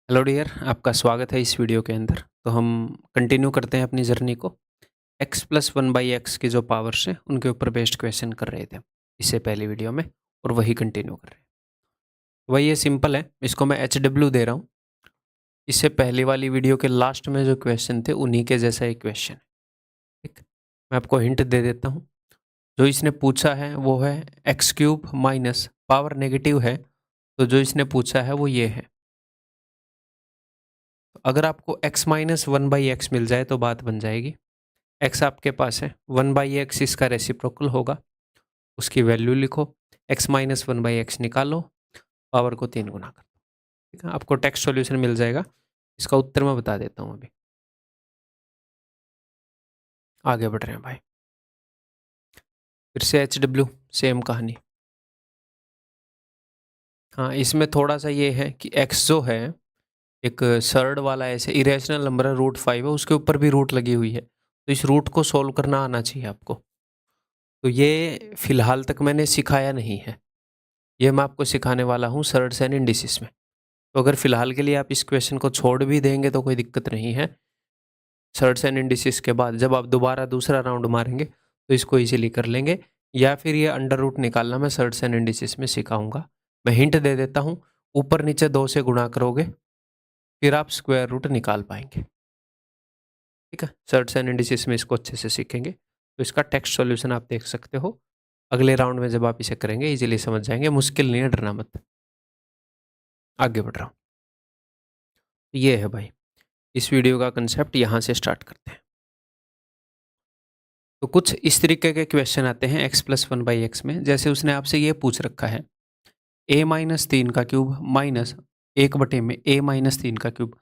Hello dear, आपका स्वागत है इस वीडियो के अंदर। तो हम कंटिन्यू करते हैं अपनी जर्नी को। x plus one by x की जो पावर्स हैं उनके ऊपर बेस्ड क्वेश्चन कर रहे थे इससे पहले वीडियो में, और वही कंटिन्यू कर रहे हैं। वही ये सिंपल है, इसको मैं HW दे रहा हूँ। इससे पहले वाली वीडियो के लास्ट में जो क्वेश्चन थे उन्हीं के जैसा एक क्वेश्चन है। ठीक, मैं आपको हिंट दे देता हूँ। जो इसने पूछा है वो है x cube minus power negative है, तो जो इसने पूछा है वो ये है। अगर आपको x minus one by x मिल जाए तो बात बन जाएगी। x आपके पास है, वन बाई एक्स इसका रेसिप्रोकल होगा, उसकी वैल्यू लिखो, x minus one by x निकालो, पावर को 3 गुना कर दो। ठीक है, आपको टेक्स्ट सॉल्यूशन मिल जाएगा। इसका उत्तर मैं बता देता हूँ अभी। आगे बढ़ रहे हैं भाई। फिर से HW, सेम कहानी। हाँ, इसमें थोड़ा सा ये है कि x जो है एक सर्ड वाला ऐसे इरेशनल नंबर है, √5 है, उसके ऊपर भी रूट लगी हुई है, तो इस रूट को सोल्व करना आना चाहिए आपको। तो ये फिलहाल तक मैंने सिखाया नहीं है, ये मैं आपको सिखाने वाला हूँ सर्ड्स एंड इंडिसेस में। तो अगर फिलहाल के लिए आप इस क्वेश्चन को छोड़ भी देंगे तो कोई दिक्कत नहीं है। सर्ड्स एंड इंडिसेस के बाद जब आप दोबारा दूसरा राउंड मारेंगे तो इसको इजीली कर लेंगे, या फिर ये अंडर रूट निकालना मैं सर्ड्स एंड इंडिसेस में सिखाऊंगा। मैं हिंट दे देता हूँ, ऊपर नीचे 2 से गुणा करोगे फिर आप स्क्वायर रूट निकाल पाएंगे। ठीक है, सर्ड्स एंड इंडिसेस में इसको अच्छे से सीखेंगे। तो इसका टेक्स्ट सॉल्यूशन आप देख सकते हो। अगले राउंड में जब आप इसे करेंगे इजीली समझ जाएंगे, मुश्किल नहीं है, डरना मत। आगे बढ़ रहा हूँ। ये है भाई, इस वीडियो का कंसेप्ट यहाँ से स्टार्ट करते हैं। तो कुछ इस तरीके के क्वेश्चन आते हैं x plus one by x में। जैसे उसने आपसे ये पूछ रखा है a माइनस 3 का क्यूब माइनस 1/में a माइनस 3 का क्यूब।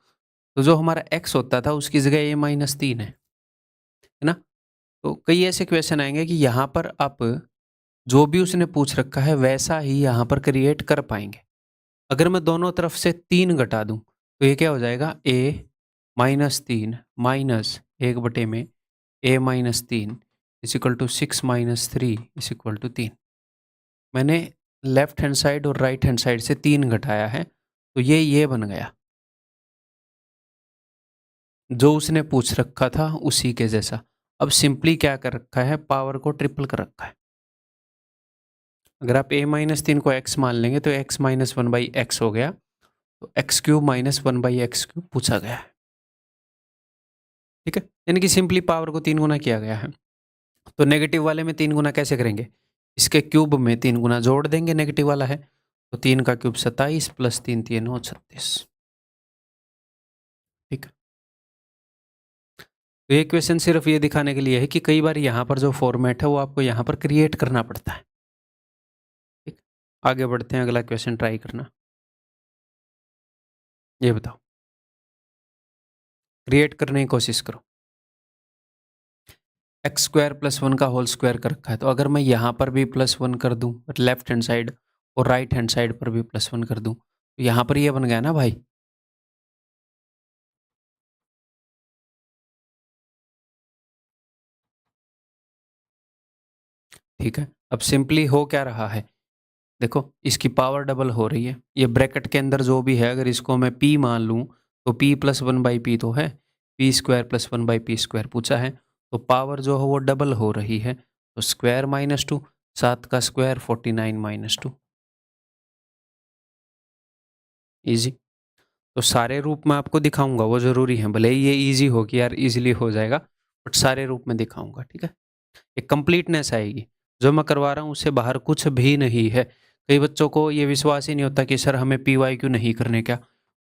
तो जो हमारा x होता था उसकी जगह a माइनस 3 है ना। तो कई ऐसे क्वेश्चन आएंगे कि यहाँ पर आप जो भी उसने पूछ रखा है वैसा ही यहाँ पर क्रिएट कर पाएंगे। अगर मैं दोनों तरफ से 3 घटा दूं तो ये क्या हो जाएगा, a माइनस 3 माइनस 1/में a minus 3 is equal to 6 minus 3 is equal to 3। मैंने लेफ्ट हैंड साइड और राइट हैंड साइड से 3 घटाया है, तो ये बन गया। जो उसने पूछ रखा था उसी के जैसा। अब सिंपली क्या कर रखा है, पावर को ट्रिपल कर रखा है। अगर आप a माइनस 3 को x मान लेंगे तो x minus one by x हो गया, तो x cube minus one by x cube पूछा गया है। ठीक है, यानी कि सिंपली पावर को 3 गुना किया गया है। तो नेगेटिव वाले में 3 गुना कैसे करेंगे, इसके क्यूब में 3 गुना जोड़ देंगे, नेगेटिव वाला है तो 3 का क्यूब 27 प्लस 3 3 हो 36। ठीक है, तो ये क्वेश्चन सिर्फ ये दिखाने के लिए है कि कई बार यहाँ पर जो फॉर्मेट है वो आपको यहाँ पर क्रिएट करना पड़ता है। ठीक, आगे बढ़ते हैं, अगला क्वेश्चन ट्राई करना। ये बताओ, क्रिएट करने की कोशिश करो। एक्स स्क्वायर प्लस वन का होल स्क्वायर कर रखा है, तो अगर मैं यहाँ पर भी +1 कर दूं लेफ्ट हैंड साइड और राइट हैंड साइड पर भी +1 कर दूं, तो यहाँ पर ये बन गया ना भाई। ठीक है, अब सिंपली हो क्या रहा है, देखो इसकी पावर डबल हो रही है। ये ब्रैकेट के अंदर जो भी है अगर इसको मैं p मान लूँ तो p plus one by P तो है, p square plus one by P square पूछा है, तो पावर जो है वो डबल हो रही है। तो स्क्वायर -2, 7 का स्क्वायर 49 - 2, ईजी। तो सारे रूप में आपको दिखाऊंगा, वो ज़रूरी है, भले ही ये ईजी हो कि यार ईजिली हो जाएगा, बट सारे रूप में दिखाऊंगा। ठीक है, एक कंप्लीटनेस आएगी। जो मैं करवा रहा हूँ उससे बाहर कुछ भी नहीं है। कई बच्चों को ये विश्वास ही नहीं होता कि सर हमें PYQ नहीं करने, क्या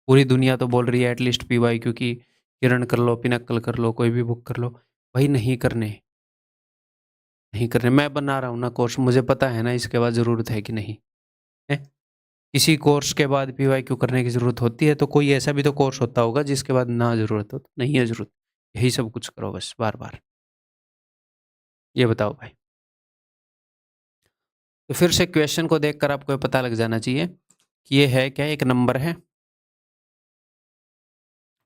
पूरी दुनिया तो बोल रही है एटलीस्ट PYQ की, किरण कर लो, पिनक्कल कर लो, कोई भी बुक कर लो। भाई नहीं करने, नहीं करने। मैं बना रहा हूँ ना कोर्स, मुझे पता है ना इसके बाद ज़रूरत है कि नहीं है। किसी कोर्स के बाद PYQ करने की ज़रूरत होती है, तो कोई ऐसा भी तो कोर्स होता होगा जिसके बाद ना ज़रूरत हो, तो नहीं है ज़रूरत। यही सब कुछ करो बस बार बार। ये बताओ भाई। तो फिर से क्वेश्चन को देखकर आपको ये पता लग जाना चाहिए कि ये है क्या, एक नंबर है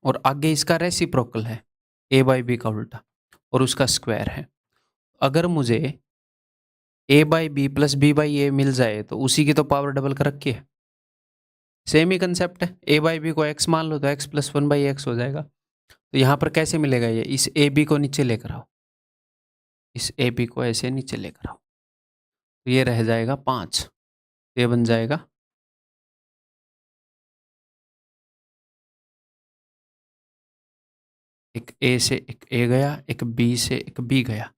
और आगे इसका रेसिप्रोकल है a/b का उल्टा और उसका स्क्वायर है। अगर मुझे a/b प्लस b/a मिल जाए तो उसी की तो पावर डबल कर रखी है। सेम ही कंसेप्ट है, ए बाई बी को एक्स मान लो तो x plus one by x हो जाएगा। तो यहाँ पर कैसे मिलेगा ये, इस ए बी को नीचे लेकर आओ, इस ए बी को ऐसे नीचे लेकर आओ, तो ये रह जाएगा 5, ये बन जाएगा एक ए से एक ए गया, एक बी से एक बी गया,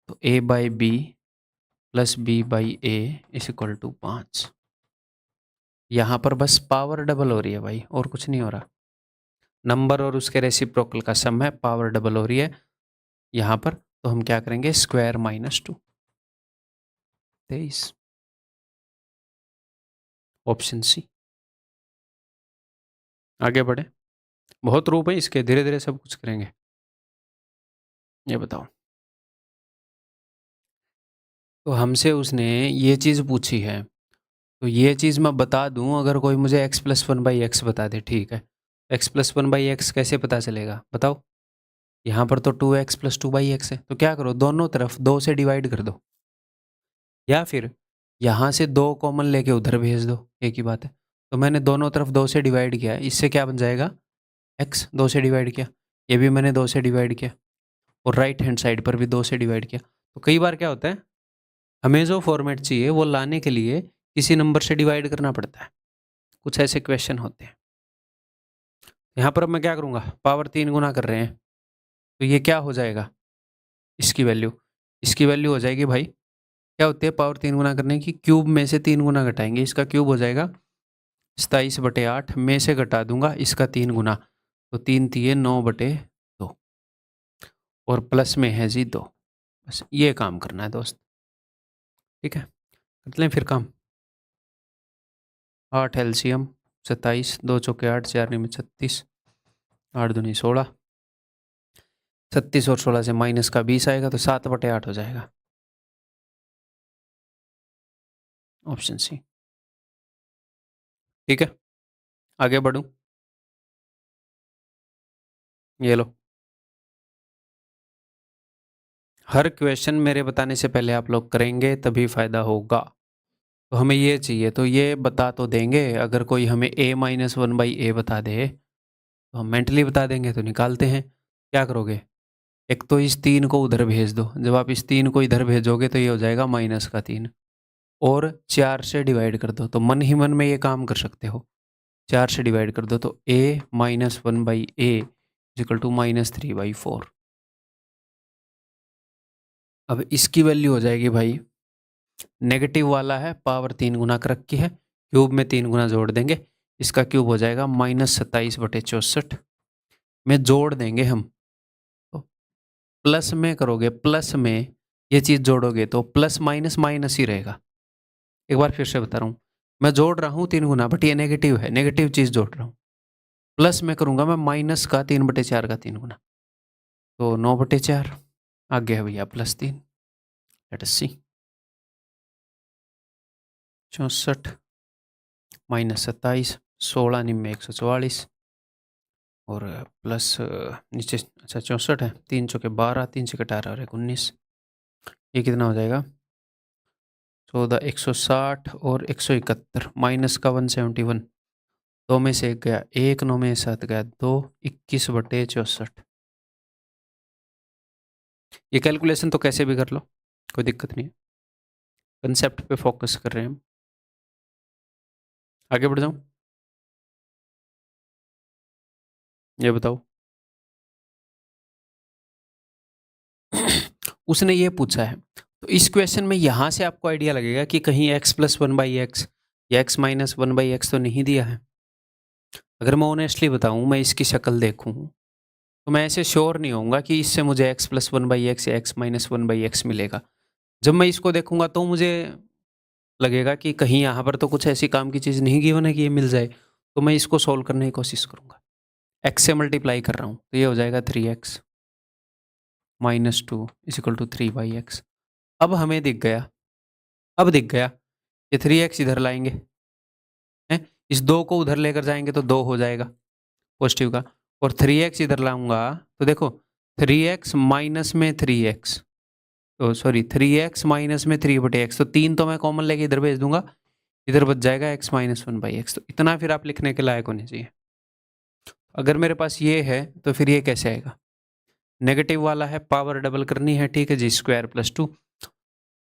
तो a by b plus b by a is equal to 5। यहाँ पर बस पावर डबल हो रही है भाई, और कुछ नहीं हो रहा। नंबर और उसके रेसिप्रोकल का सम है, पावर डबल हो रही है यहाँ पर, तो हम क्या करेंगे, स्क्वायर माइनस 2, 23, ऑप्शन सी। आगे बढ़े, बहुत रूप है इसके, धीरे धीरे सब कुछ करेंगे। ये बताओ, तो हमसे उसने ये चीज़ पूछी है, तो ये चीज़ मैं बता दूं, अगर कोई मुझे x plus one by x बता दे, ठीक है, x plus one by x कैसे पता चलेगा बताओ। यहाँ पर तो 2x plus two by x है, तो क्या करो, दोनों तरफ 2 से डिवाइड कर दो, या फिर यहाँ से 2 कॉमन लेके उधर भेज दो, एक ही बात है। तो मैंने दोनों तरफ 2 से डिवाइड किया, इससे क्या बन जाएगा, x 2 से डिवाइड किया, ये भी मैंने 2 से डिवाइड किया, और राइट हैंड साइड पर भी 2 से डिवाइड किया। तो कई बार क्या होता है, हमें जो फॉर्मेट चाहिए वो लाने के लिए किसी नंबर से डिवाइड करना पड़ता है, कुछ ऐसे क्वेश्चन होते हैं। यहाँ पर अब मैं क्या करूँगा, पावर 3 गुना कर रहे हैं, तो ये क्या हो जाएगा, इसकी वैल्यू हो जाएगी भाई, क्या होती है पावर 3 गुना करने की, क्यूब में से 3 गुना घटाएंगे, इसका क्यूब हो जाएगा 27/8, में से घटा दूंगा इसका 3 गुना, तो 3 तिये 9/2, और प्लस में है जी 2। बस ये काम करना है दोस्त, ठीक है, कर लें फिर काम। 8 एलसीएम 27, 2 चौके 8, 4 में 36, 8 दूनी 16, 36 और 16 से माइनस का 20 आएगा, तो 7/8 हो जाएगा, ऑप्शन सी। ठीक है, आगे बढ़ूं, ये लो, हर क्वेश्चन मेरे बताने से पहले आप लोग करेंगे तभी फायदा होगा। तो हमें ये चाहिए, तो ये बता तो देंगे, अगर कोई हमें a माइनस वन बाई ए बता दे तो हम मेंटली बता देंगे, तो निकालते हैं। क्या करोगे, एक तो इस 3 को उधर भेज दो, जब आप इस 3 को इधर भेजोगे तो ये हो जाएगा -3, और 4 से डिवाइड कर दो, तो मन ही मन में ये काम कर सकते हो, 4 से डिवाइड कर दो, तो a minus one by a equal to -3/4। अब इसकी वैल्यू हो जाएगी भाई, नेगेटिव वाला है, पावर 3 गुना कर रखी है, क्यूब में 3 गुना जोड़ देंगे, इसका क्यूब हो जाएगा -27/64 में जोड़ देंगे हम, तो प्लस में करोगे, प्लस में ये चीज़ जोड़ोगे तो प्लस माइनस माइनस ही रहेगा। एक बार फिर से बता रहा हूँ, मैं जोड़ रहा हूँ 3 गुना, बट ये नेगेटिव है, नेगेटिव चीज़ जोड़ रहा हूँ, प्लस में करूँगा मैं माइनस का 3/4 का 3 गुना, तो 9/4 आ गया भैया, +3, लेट अस सी, 64 -27, 16 निम्न 144, और प्लस नीचे, अच्छा 64 है, 3 चौके 12, 3 से 18 और 19, ये कितना हो जाएगा, 14, 160 और 171, माइनस का 171, 2 में से 1 गया 1, 9 में 7 गया 2, 21/64। ये कैलकुलेशन तो कैसे भी कर लो, कोई दिक्कत नहीं है, कंसेप्ट पे फोकस कर रहे हैं हम। आगे बढ़ जाऊं, ये बताओ। उसने ये पूछा है, तो इस क्वेश्चन में यहाँ से आपको आइडिया लगेगा कि कहीं x plus one by x या x minus one by x तो नहीं दिया है। अगर मैं ऑनेस्टली बताऊँ, मैं इसकी शक्ल देखूँ, तो मैं ऐसे श्योर नहीं होऊंगा कि इससे मुझे x plus one by x या x minus one by x मिलेगा। जब मैं इसको देखूंगा तो मुझे लगेगा कि कहीं यहाँ पर तो कुछ ऐसी काम की चीज़ नहीं गिवन है कि ये मिल जाए, तो मैं इसको सोल्व करने की कोशिश करूँगा। x से मल्टीप्लाई कर रहा हूँ, तो ये हो जाएगा 3x minus 2 is equal to 3/x। अब हमें दिख गया, अब दिख गया, ये 3x इधर लाएंगे, हैं, इस 2 को उधर लेकर जाएंगे तो 2 हो जाएगा पॉजिटिव का, और 3x इधर लाऊंगा तो देखो 3x माइनस में 3x, तो सॉरी 3x माइनस में 3/x, तो 3 तो मैं कॉमन लेके इधर भेज दूंगा, इधर बच जाएगा x माइनस 1/x। तो इतना फिर आप लिखने के लायक होने चाहिए। अगर मेरे पास ये है तो फिर ये कैसे आएगा? नेगेटिव वाला है, पावर डबल करनी है, ठीक है जी, स्क्वायर प्लस 2,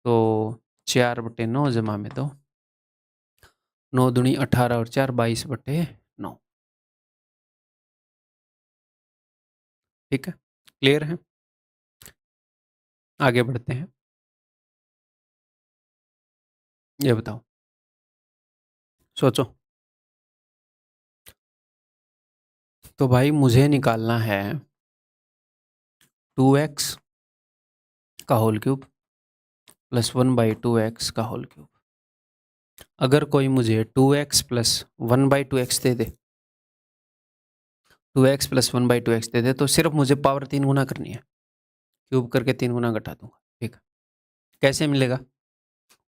तो 4/9 जमा में 2, 9 दूनी 18 और 4 22/9। ठीक है, क्लियर है? आगे बढ़ते हैं। ये बताओ, सोचो। तो भाई मुझे निकालना है 2x का होल क्यूब प्लस 1/2x का होल क्यूब। अगर कोई मुझे 2x प्लस 1/2x दे दे, 2x प्लस 1/2x दे दे, तो सिर्फ मुझे पावर 3 गुना करनी है, क्यूब करके 3 गुना घटा दूंगा। ठीक है, कैसे मिलेगा?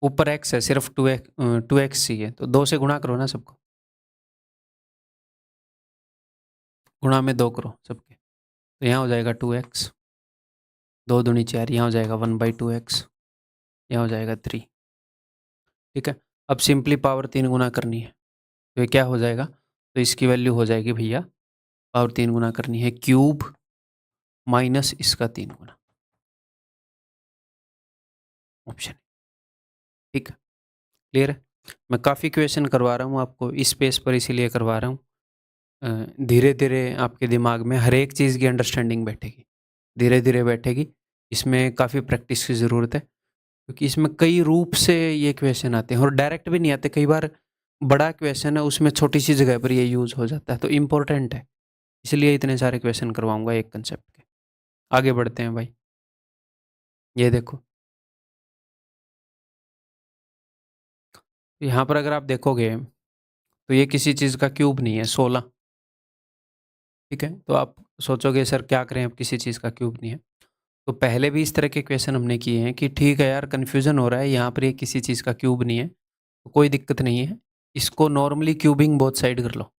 ऊपर x है, सिर्फ 2x चाहिए, तो 2 से गुणा करो ना सबको, गुणा में 2 करो सबके, तो यहाँ हो जाएगा 2x, 2 दूनी 4, यहाँ हो जाएगा 1/2x, यहाँ हो जाएगा 3। ठीक है, अब सिंपली पावर 3 गुना करनी है, तो ये क्या हो जाएगा? तो इसकी वैल्यू हो जाएगी भैया, पावर 3 गुना करनी है, क्यूब माइनस इसका 3 गुना, ऑप्शन। ठीक है, क्लियर है? मैं काफ़ी क्वेश्चन करवा रहा हूँ आपको इस पेज पर, इसीलिए करवा रहा हूँ। धीरे धीरे आपके दिमाग में हर एक चीज़ की अंडरस्टैंडिंग बैठेगी, धीरे धीरे बैठेगी। इसमें काफ़ी प्रैक्टिस की ज़रूरत है, क्योंकि इसमें कई रूप से ये क्वेश्चन आते हैं और डायरेक्ट भी नहीं आते। कई बार बड़ा क्वेश्चन है, उसमें छोटी सी जगह पर ये यूज़ हो जाता है, तो इम्पोर्टेंट है, इसलिए इतने सारे क्वेश्चन करवाऊंगा एक कंसेप्ट के। आगे बढ़ते हैं भाई, ये देखो, यहाँ पर अगर आप देखोगे तो ये किसी चीज़ का क्यूब नहीं है, 16। ठीक है, तो आप सोचोगे सर क्या करें, अब किसी चीज़ का क्यूब नहीं है। तो पहले भी इस तरह के क्वेश्चन हमने किए हैं कि ठीक है यार, कन्फ्यूज़न हो रहा है, यहाँ पर ये किसी चीज़ का क्यूब नहीं है, तो कोई दिक्कत नहीं है, इसको नॉर्मली क्यूबिंग बोथ साइड कर लो।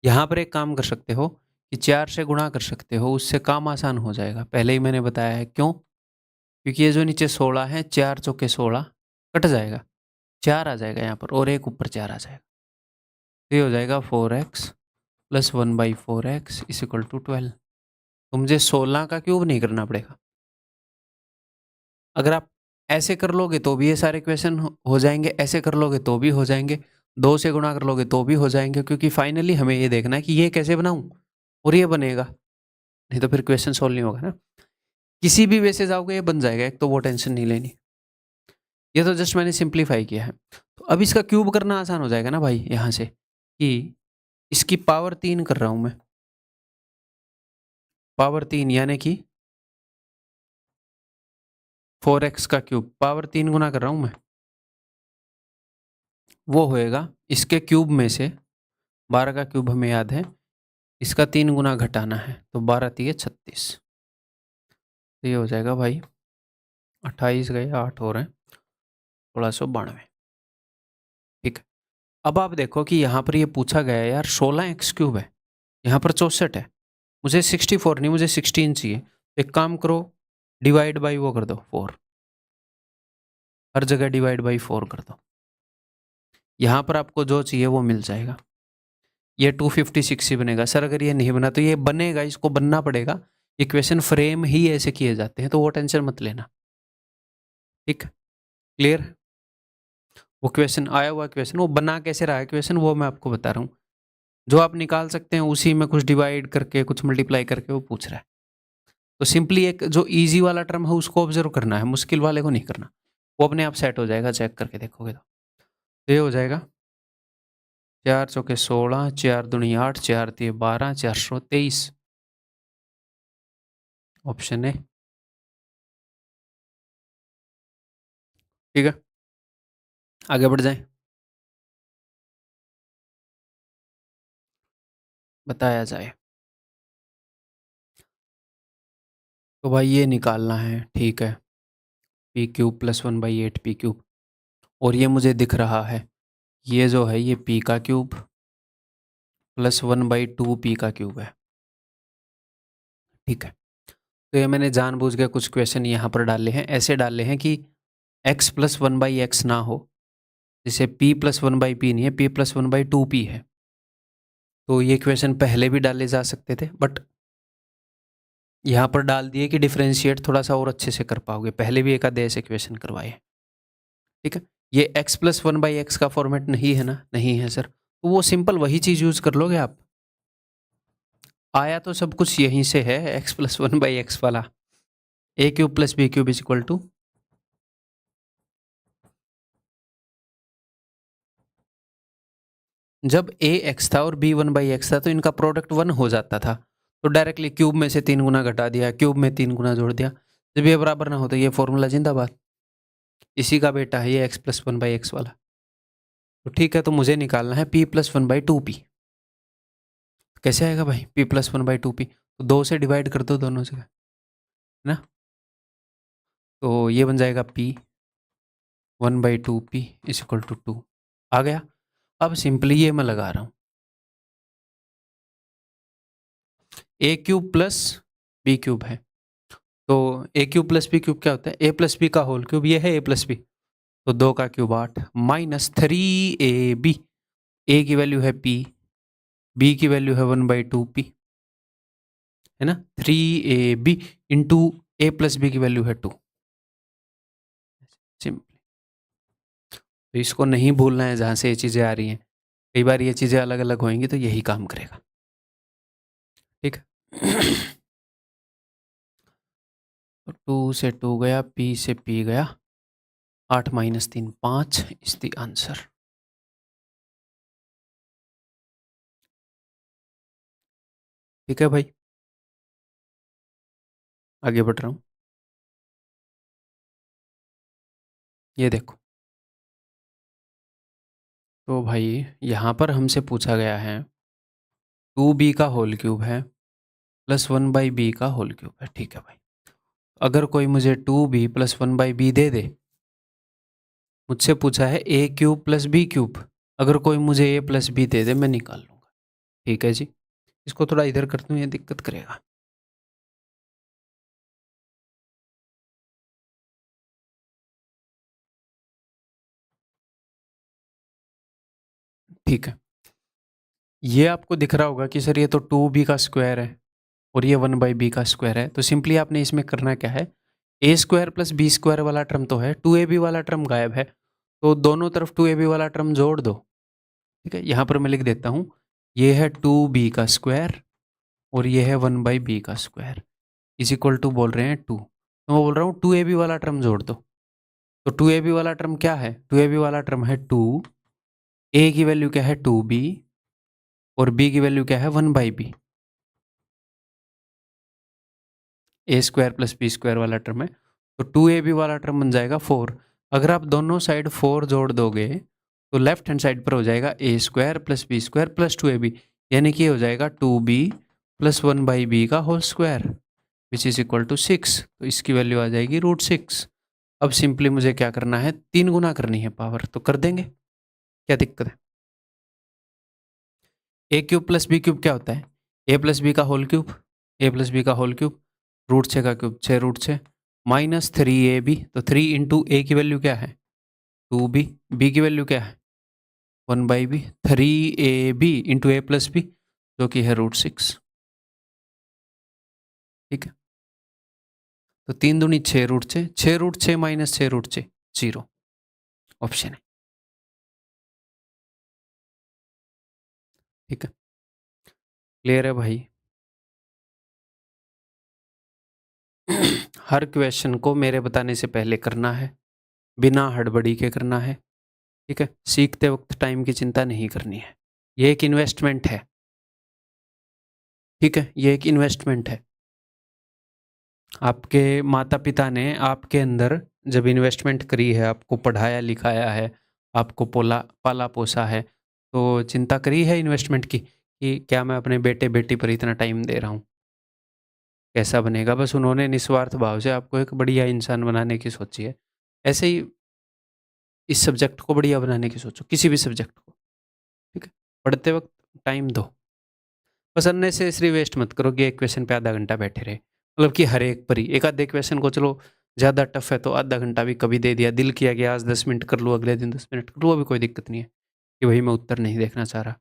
यहाँ पर एक काम कर सकते हो कि 4 से गुणा कर सकते हो, उससे काम आसान हो जाएगा। पहले ही मैंने बताया है, क्यों? क्योंकि ये जो नीचे 16 है, 4 चौके 16 कट जाएगा, 4 आ जाएगा यहाँ पर और एक ऊपर 4 आ जाएगा, तो ये हो जाएगा 4x plus 1/4x is equal to 12। तो मुझे 16 का क्यूब नहीं करना पड़ेगा। अगर आप ऐसे कर लोगे तो भी ये सारे क्वेश्चन हो जाएंगे, ऐसे कर लोगे तो भी हो जाएंगे, 2 से गुणा कर लोगे तो भी हो जाएंगे, क्योंकि फाइनली हमें ये देखना है कि ये कैसे बनाऊं और ये बनेगा, नहीं तो फिर क्वेश्चन सोल्व नहीं होगा ना। किसी भी वे से जाओगे ये बन जाएगा, एक तो वो टेंशन नहीं लेनी। ये तो जस्ट मैंने सिंप्लीफाई किया है। तो अब इसका क्यूब करना आसान हो जाएगा ना भाई, यहाँ से कि इसकी पावर 3 कर रहा हूं मैं, पावर 3 यानी कि 4x का क्यूब, पावर 3 गुना कर रहा हूं मैं, वो होएगा इसके क्यूब में से 12 का क्यूब हमें याद है, इसका 3 गुना घटाना है, तो 12 3 36, तो ये हो जाएगा भाई 28 गए 8 हो रहे हैं 1692। ठीक है, अब आप देखो कि यहाँ पर ये पूछा गया है यार 16x क्यूब है, यहाँ पर 64 है, मुझे 64 नहीं, मुझे 16 चाहिए। एक काम करो, डिवाइड बाई वो कर दो 4, हर जगह डिवाइड बाई 4 कर दो, यहाँ पर आपको जो चाहिए वो मिल जाएगा। ये 256 ही बनेगा। सर अगर ये नहीं बना तो ये बनेगा, इसको बनना पड़ेगा, ये क्वेश्चन फ्रेम ही ऐसे किए जाते हैं, तो वो टेंशन मत लेना। ठीक, क्लियर? वो क्वेश्चन आया हुआ क्वेश्चन, वो बना कैसे रहा है क्वेश्चन, वो मैं आपको बता रहा हूँ। जो आप निकाल सकते हैं उसी में कुछ डिवाइड करके कुछ मल्टीप्लाई करके वो पूछ रहा है। तो सिंपली एक जो इजी वाला टर्म है उसको ऑब्जर्व करना है, मुश्किल वाले को नहीं करना, वो अपने आप सेट हो जाएगा, चेक करके देखोगे तो ये हो जाएगा 4 चौके 16, 4 दूनी 8, 4 3 12, 423, ऑप्शन है। ठीक है, आगे बढ़ जाए, बताया जाए। तो भाई ये निकालना है, ठीक है, P cube plus 1/8 P cube, और ये मुझे दिख रहा है, ये जो है ये पी का क्यूब प्लस 1/2 पी का क्यूब है। ठीक है, तो ये मैंने जानबूझ के कुछ क्वेश्चन यहाँ पर डाले हैं, ऐसे डाले हैं कि x प्लस 1/x ना हो, जैसे p प्लस 1/p नहीं है, p प्लस 1/2p है। तो ये इक्वेशन पहले भी डाले जा सकते थे, बट यहाँ पर डाल दिए कि डिफरेंशिएट थोड़ा सा और अच्छे से कर पाओगे। पहले भी एक आधे ऐसे इक्वेशन करवाए हैं, ठीक है। ये x प्लस 1/x का फॉर्मेट नहीं है ना? नहीं है सर। तो वो सिंपल वही चीज़ यूज़ कर लोगे आप। आया तो सब कुछ यहीं से है, x प्लस 1/x वाला। a cube plus b cube is equal to, जब a x था और b 1/x था तो इनका प्रोडक्ट 1 हो जाता था। तो डायरेक्टली क्यूब में से 3 गुना घटा दिया, क्यूब में 3 गुना जोड़ दिया। जब ये बराबर ना हो तो ये फॉर्मूला जिंदाबाद। इसी का बेटा है ये x प्लस 1/x वाला। तो ठीक है, तो मुझे निकालना है p प्लस 1/2p। कैसे आएगा भाई p प्लस 1/2p? तो 2 से डिवाइड कर दो दोनों से, है ना? तो ये बन जाएगा p 1/2p is equal to 2। आ गया। अब सिंपली ये मैं लगा रहा हूँ, a cube plus b cube है। तो a cube plus b cube क्या होता है? a प्लस बी का होल क्यूब, ये है a प्लस बी। तो 2 का क्यूब 8 माइनस 3ab। a की वैल्यू है p, b की वैल्यू है 1/2p, है ना? 3ab into a plus b की वैल्यू है 2। सिंपली तो इसको नहीं भूलना है जहाँ से ये चीज़ें आ रही हैं। कई बार ये चीज़ें अलग अलग होंगी तो यही काम करेगा, ठीक है। तो 2 से 2 गया, p से p गया, 8 माइनस 3 5 इज द आंसर। ठीक है भाई, आगे बढ़ रहा हूँ। ये देखो, तो भाई यहाँ पर हमसे पूछा गया है 2b का होल क्यूब है प्लस 1/b का होल क्यूब है, ठीक है भाई। अगर कोई मुझे 2b प्लस 1/b दे दे, मुझसे पूछा है a cube plus b cube, अगर कोई मुझे a प्लस b दे दे मैं निकाल लूँगा, ठीक है जी। इसको थोड़ा इधर कर दूँ, ये दिक्कत करेगा। ठीक है, ये आपको दिख रहा होगा कि सर ये तो 2b का स्क्वायर है और ये 1/b का स्क्वायर है। तो सिंपली आपने इसमें करना क्या है, a square plus b square वाला टर्म तो है, 2ab वाला टर्म गायब है, तो दोनों तरफ 2ab वाला टर्म जोड़ दो, ठीक है। यहाँ पर मैं लिख देता हूँ, ये है 2b का स्क्वायर और ये है 1/b का स्क्वायर इज इक्वल टू बोल रहे हैं 2। तो मैं बोल रहा हूँ 2ab वाला टर्म जोड़ दो। तो 2ab वाला टर्म क्या है? 2ab वाला टर्म है 2, a की वैल्यू क्या है 2b और b की वैल्यू क्या है 1/b। ए स्क्वायर प्लस बी स्क्वायर वाला टर्म है, तो 2ab वाला टर्म बन जाएगा 4। अगर आप दोनों साइड 4 जोड़ दोगे तो लेफ्ट हैंड साइड पर हो जाएगा a square plus b square plus 2ab, यानी कि हो जाएगा 2b प्लस 1/b का whole square which is equal to 6। तो इसकी वैल्यू आ जाएगी √6। अब सिंपली मुझे क्या करना है, 3 गुना करनी है पावर, तो कर देंगे, क्या दिक्कत है। ए क्यूब प्लस बी क्यूब क्या होता है? ए प्लस बी का होल क्यूब, ए प्लस बी का होल क्यूब, √6 का क्यूब 6 √6 माइनस 3ab। तो 3 इंटू ए की वैल्यू क्या है 2b, बी की वैल्यू क्या है 1/b, 3ab इंटू ए प्लस बी जो कि है √6, ठीक है। तो 3 दूनी 6 √6, 6 √6 माइनस 6 √6 0, ऑप्शन है, ठीक है। क्लियर है भाई? हर क्वेश्चन को मेरे बताने से पहले करना है, बिना हड़बड़ी के करना है, ठीक है। सीखते वक्त टाइम की चिंता नहीं करनी है, ये एक इन्वेस्टमेंट है, ठीक है। ये एक इन्वेस्टमेंट है। आपके माता पिता ने आपके अंदर जब इन्वेस्टमेंट करी है, आपको पढ़ाया लिखाया है, आपको पाला पोसा है, तो चिंता करी है इन्वेस्टमेंट की कि क्या मैं अपने बेटे बेटी पर इतना टाइम दे रहा हूँ, कैसा बनेगा। बस उन्होंने निस्वार्थ भाव से आपको एक बढ़िया इंसान बनाने की सोची है। ऐसे ही इस सब्जेक्ट को बढ़िया बनाने की सोचो, किसी भी सब्जेक्ट को, ठीक है। पढ़ते वक्त टाइम दो, बस अननेसेसरी वेस्ट मत करो कि एक क्वेश्चन पे आधा घंटा बैठे रहे, मतलब कि हर एक पर ही एक आधे क्वेश्चन को चलो ज़्यादा टफ है तो आधा घंटा भी कभी दे दिया, दिल किया कि आज 10 मिनट कर लूँ, अगले दिन 10 मिनट कर लूँ, वो भी कोई दिक्कत नहीं है कि भाई मैं उत्तर नहीं देखना चाह रहा।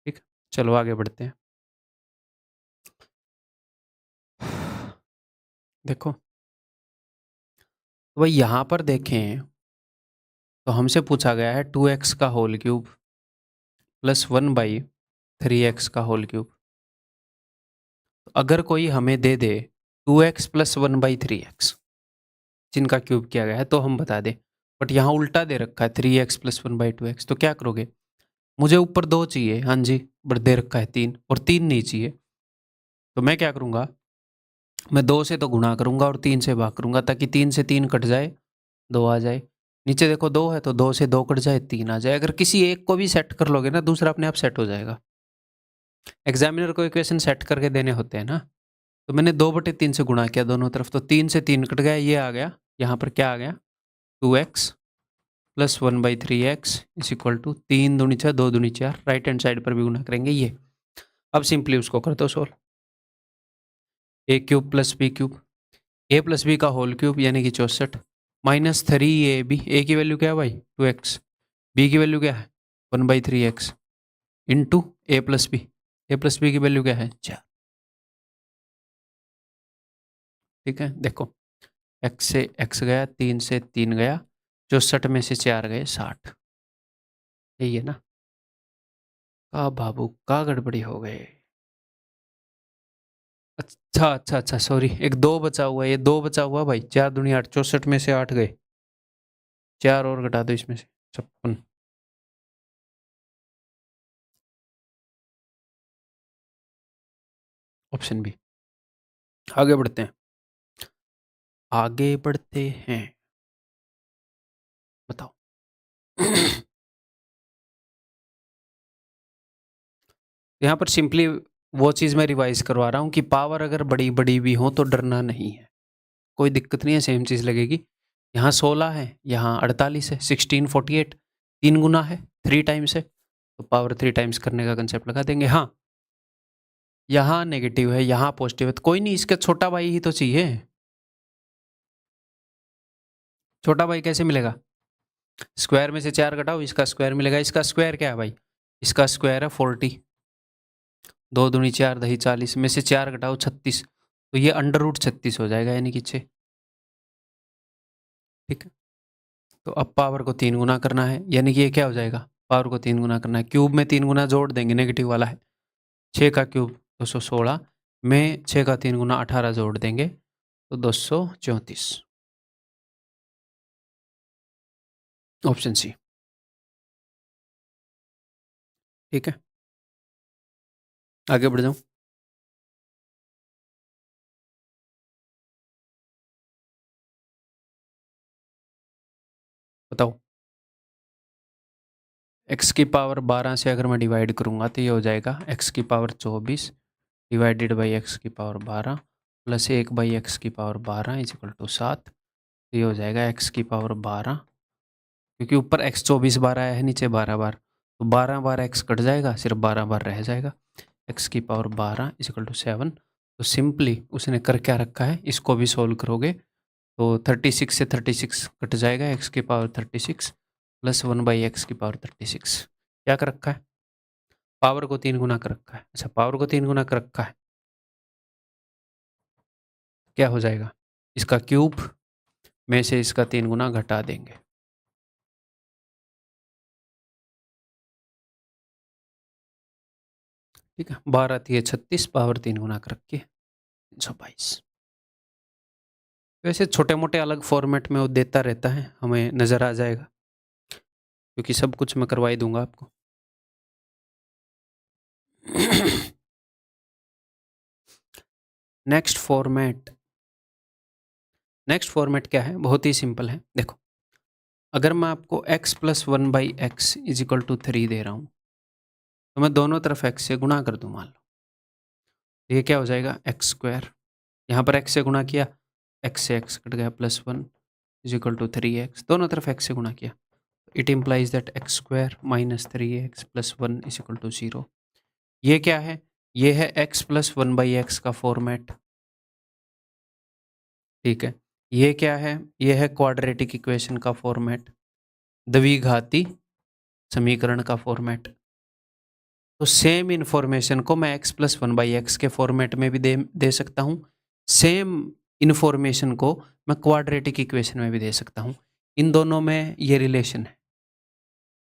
ठीक, चलो आगे बढ़ते हैं। देखो, तो भाई यहाँ पर देखें तो हमसे पूछा गया है 2x का होल क्यूब प्लस 1/3x का होल क्यूब। तो अगर कोई हमें दे दे 2x प्लस 1/3x जिनका क्यूब किया गया है तो हम बता दें, बट यहाँ उल्टा दे रखा है 3x प्लस 1/2x, तो क्या करोगे? मुझे ऊपर 2 चाहिए, हाँ जी, बट दे रखा है 3 और 3 नहीं चाहिए, तो मैं क्या करूँगा? मैं 2 से तो गुणा करूँगा और 3 से भाग करूँगा ताकि 3 से 3 कट जाए, 2 आ जाए। नीचे देखो 2 है तो 2 से 2 कट जाए, 3 आ जाए। अगर किसी एक को भी सेट कर लोगे ना, दूसरा अपने आप सेट हो जाएगा। एग्जामिनर को इक्वेशन सेट करके देने होते हैं ना, तो मैंने 2/3 से गुणा किया दोनों तरफ, तो 3 से 3 कट गया, ये आ गया। यहाँ पर क्या आ गया? 2x plus 1/3x is equal to 3 दूनी 6, 2 दूनी 4, राइट हैंड साइड पर भी गुणा करेंगे ये। अब सिंपली उसको कर दो सोल्व। ए क्यूब प्लस बी क्यूब, ए प्लस बी का होल क्यूब यानी कि 64 माइनस 3ab, ए की वैल्यू क्या है भाई? 2x, बी की वैल्यू क्या है? 1/3x इंटू ए प्लस बी, ए प्लस बी की वैल्यू क्या है? 4। ठीक है, देखो x से x गया, 3 से 3 गया, 64 में से 4 गए, 60। यही है ना? का बाबू का गड़बड़ी हो गए। अच्छा अच्छा अच्छा, सॉरी, एक 2 बचा हुआ है, ये 2 बचा हुआ भाई। 4 दूनी 8, 64 में से 8 गए, 4 और घटा दो इसमें से, 56। Option B. आगे बढ़ते हैं, आगे बढ़ते हैं, बताओ। यहाँ पर सिंपली वो चीज़ मैं रिवाइज करवा रहा हूँ कि पावर अगर बड़ी बड़ी भी हो तो डरना नहीं है, कोई दिक्कत नहीं है, सेम चीज़ लगेगी। यहाँ 16 है, यहाँ 48 है, 1648 3 गुना है, 3 टाइम्स है, तो पावर 3 टाइम्स करने का कंसेप्ट लगा देंगे। हाँ, यहाँ नेगेटिव है, यहाँ पॉजिटिव है, तो कोई नहीं, इसका छोटा भाई ही तो चाहिए। छोटा भाई कैसे मिलेगा? स्क्वायर में से 4 घटाओ, इसका स्क्वायर मिलेगा। इसका स्क्वायर क्या है भाई? इसका स्क्वायर है 40, 2 दूनी 4 दही 40 में से 4 घटाओ 36, तो ये √36 हो जाएगा, यानी कि 6। ठीक है, तो अब पावर को 3 गुना करना है, यानी कि ये क्या हो जाएगा? पावर को 3 गुना करना है, क्यूब में 3 गुना जोड़ देंगे, नेगेटिव वाला है। 6 का क्यूब 216 में 6 का 3 गुना 18 जोड़ देंगे तो 234। Option C. ठीक है, आगे बढ़ जाऊं। बताओ, x की पावर 12 से अगर मैं डिवाइड करूंगा तो ये हो जाएगा x की पावर 24 डिवाइडेड बाई x की पावर 12 प्लस 1/x की पावर 12 इज इक्वल टू 7। तो ये हो जाएगा x की पावर 12, क्योंकि ऊपर x 24 बार आया है, नीचे 12 बार, तो 12 बार x कट जाएगा, सिर्फ 12 बार रह जाएगा। x की पावर 12 इज इक्वल टू 7। तो सिंपली उसने कर क्या रखा है, इसको भी सोल्व करोगे तो 36 से 36 कट जाएगा, x की पावर 36 प्लस 1/x की पावर 36। क्या कर रखा है? पावर को 3 गुना कर रखा है। अच्छा, पावर को 3 गुना कर रखा है, क्या हो जाएगा? इसका क्यूब में से इसका 3 गुना घटा देंगे। ठीक है, 12 आती है 36, पावर 3 गुना कर रखी है 322। वैसे छोटे मोटे अलग फॉर्मेट में वो देता रहता है, हमें नज़र आ जाएगा, क्योंकि सब कुछ मैं करवा ही दूंगा आपको। नेक्स्ट फॉर्मेट, नेक्स्ट फॉर्मेट क्या है? बहुत ही सिंपल है। देखो, अगर मैं आपको x plus 1/x is equal to 3 दे रहा हूँ, तो मैं दोनों तरफ x से गुणा कर दूँ, मान लो, ये क्या हो जाएगा? एक्स स्क्वायर, यहाँ पर x से गुणा किया, x से x कट गया, plus 1 is equal to 3x, दोनों तरफ x से गुणा किया, it implies that x square minus 3x plus 1 is equal to 0। ये क्या है? ये है x प्लस 1/x का फॉर्मेट। ठीक है। ये क्या है? ये है क्वाड्रेटिक इक्वेशन का फॉर्मेट, द्विघाती समीकरण का फॉर्मेट। तो सेम इन्फॉर्मेशन को मैं x plus one by x के फॉर्मेट में भी दे सकता हूँ। सेम इन्फॉर्मेशन को मैं क्वाड्रेटिक इक्वेशन में भी दे सकता हूँ। इन दोनों में ये रिलेशन है,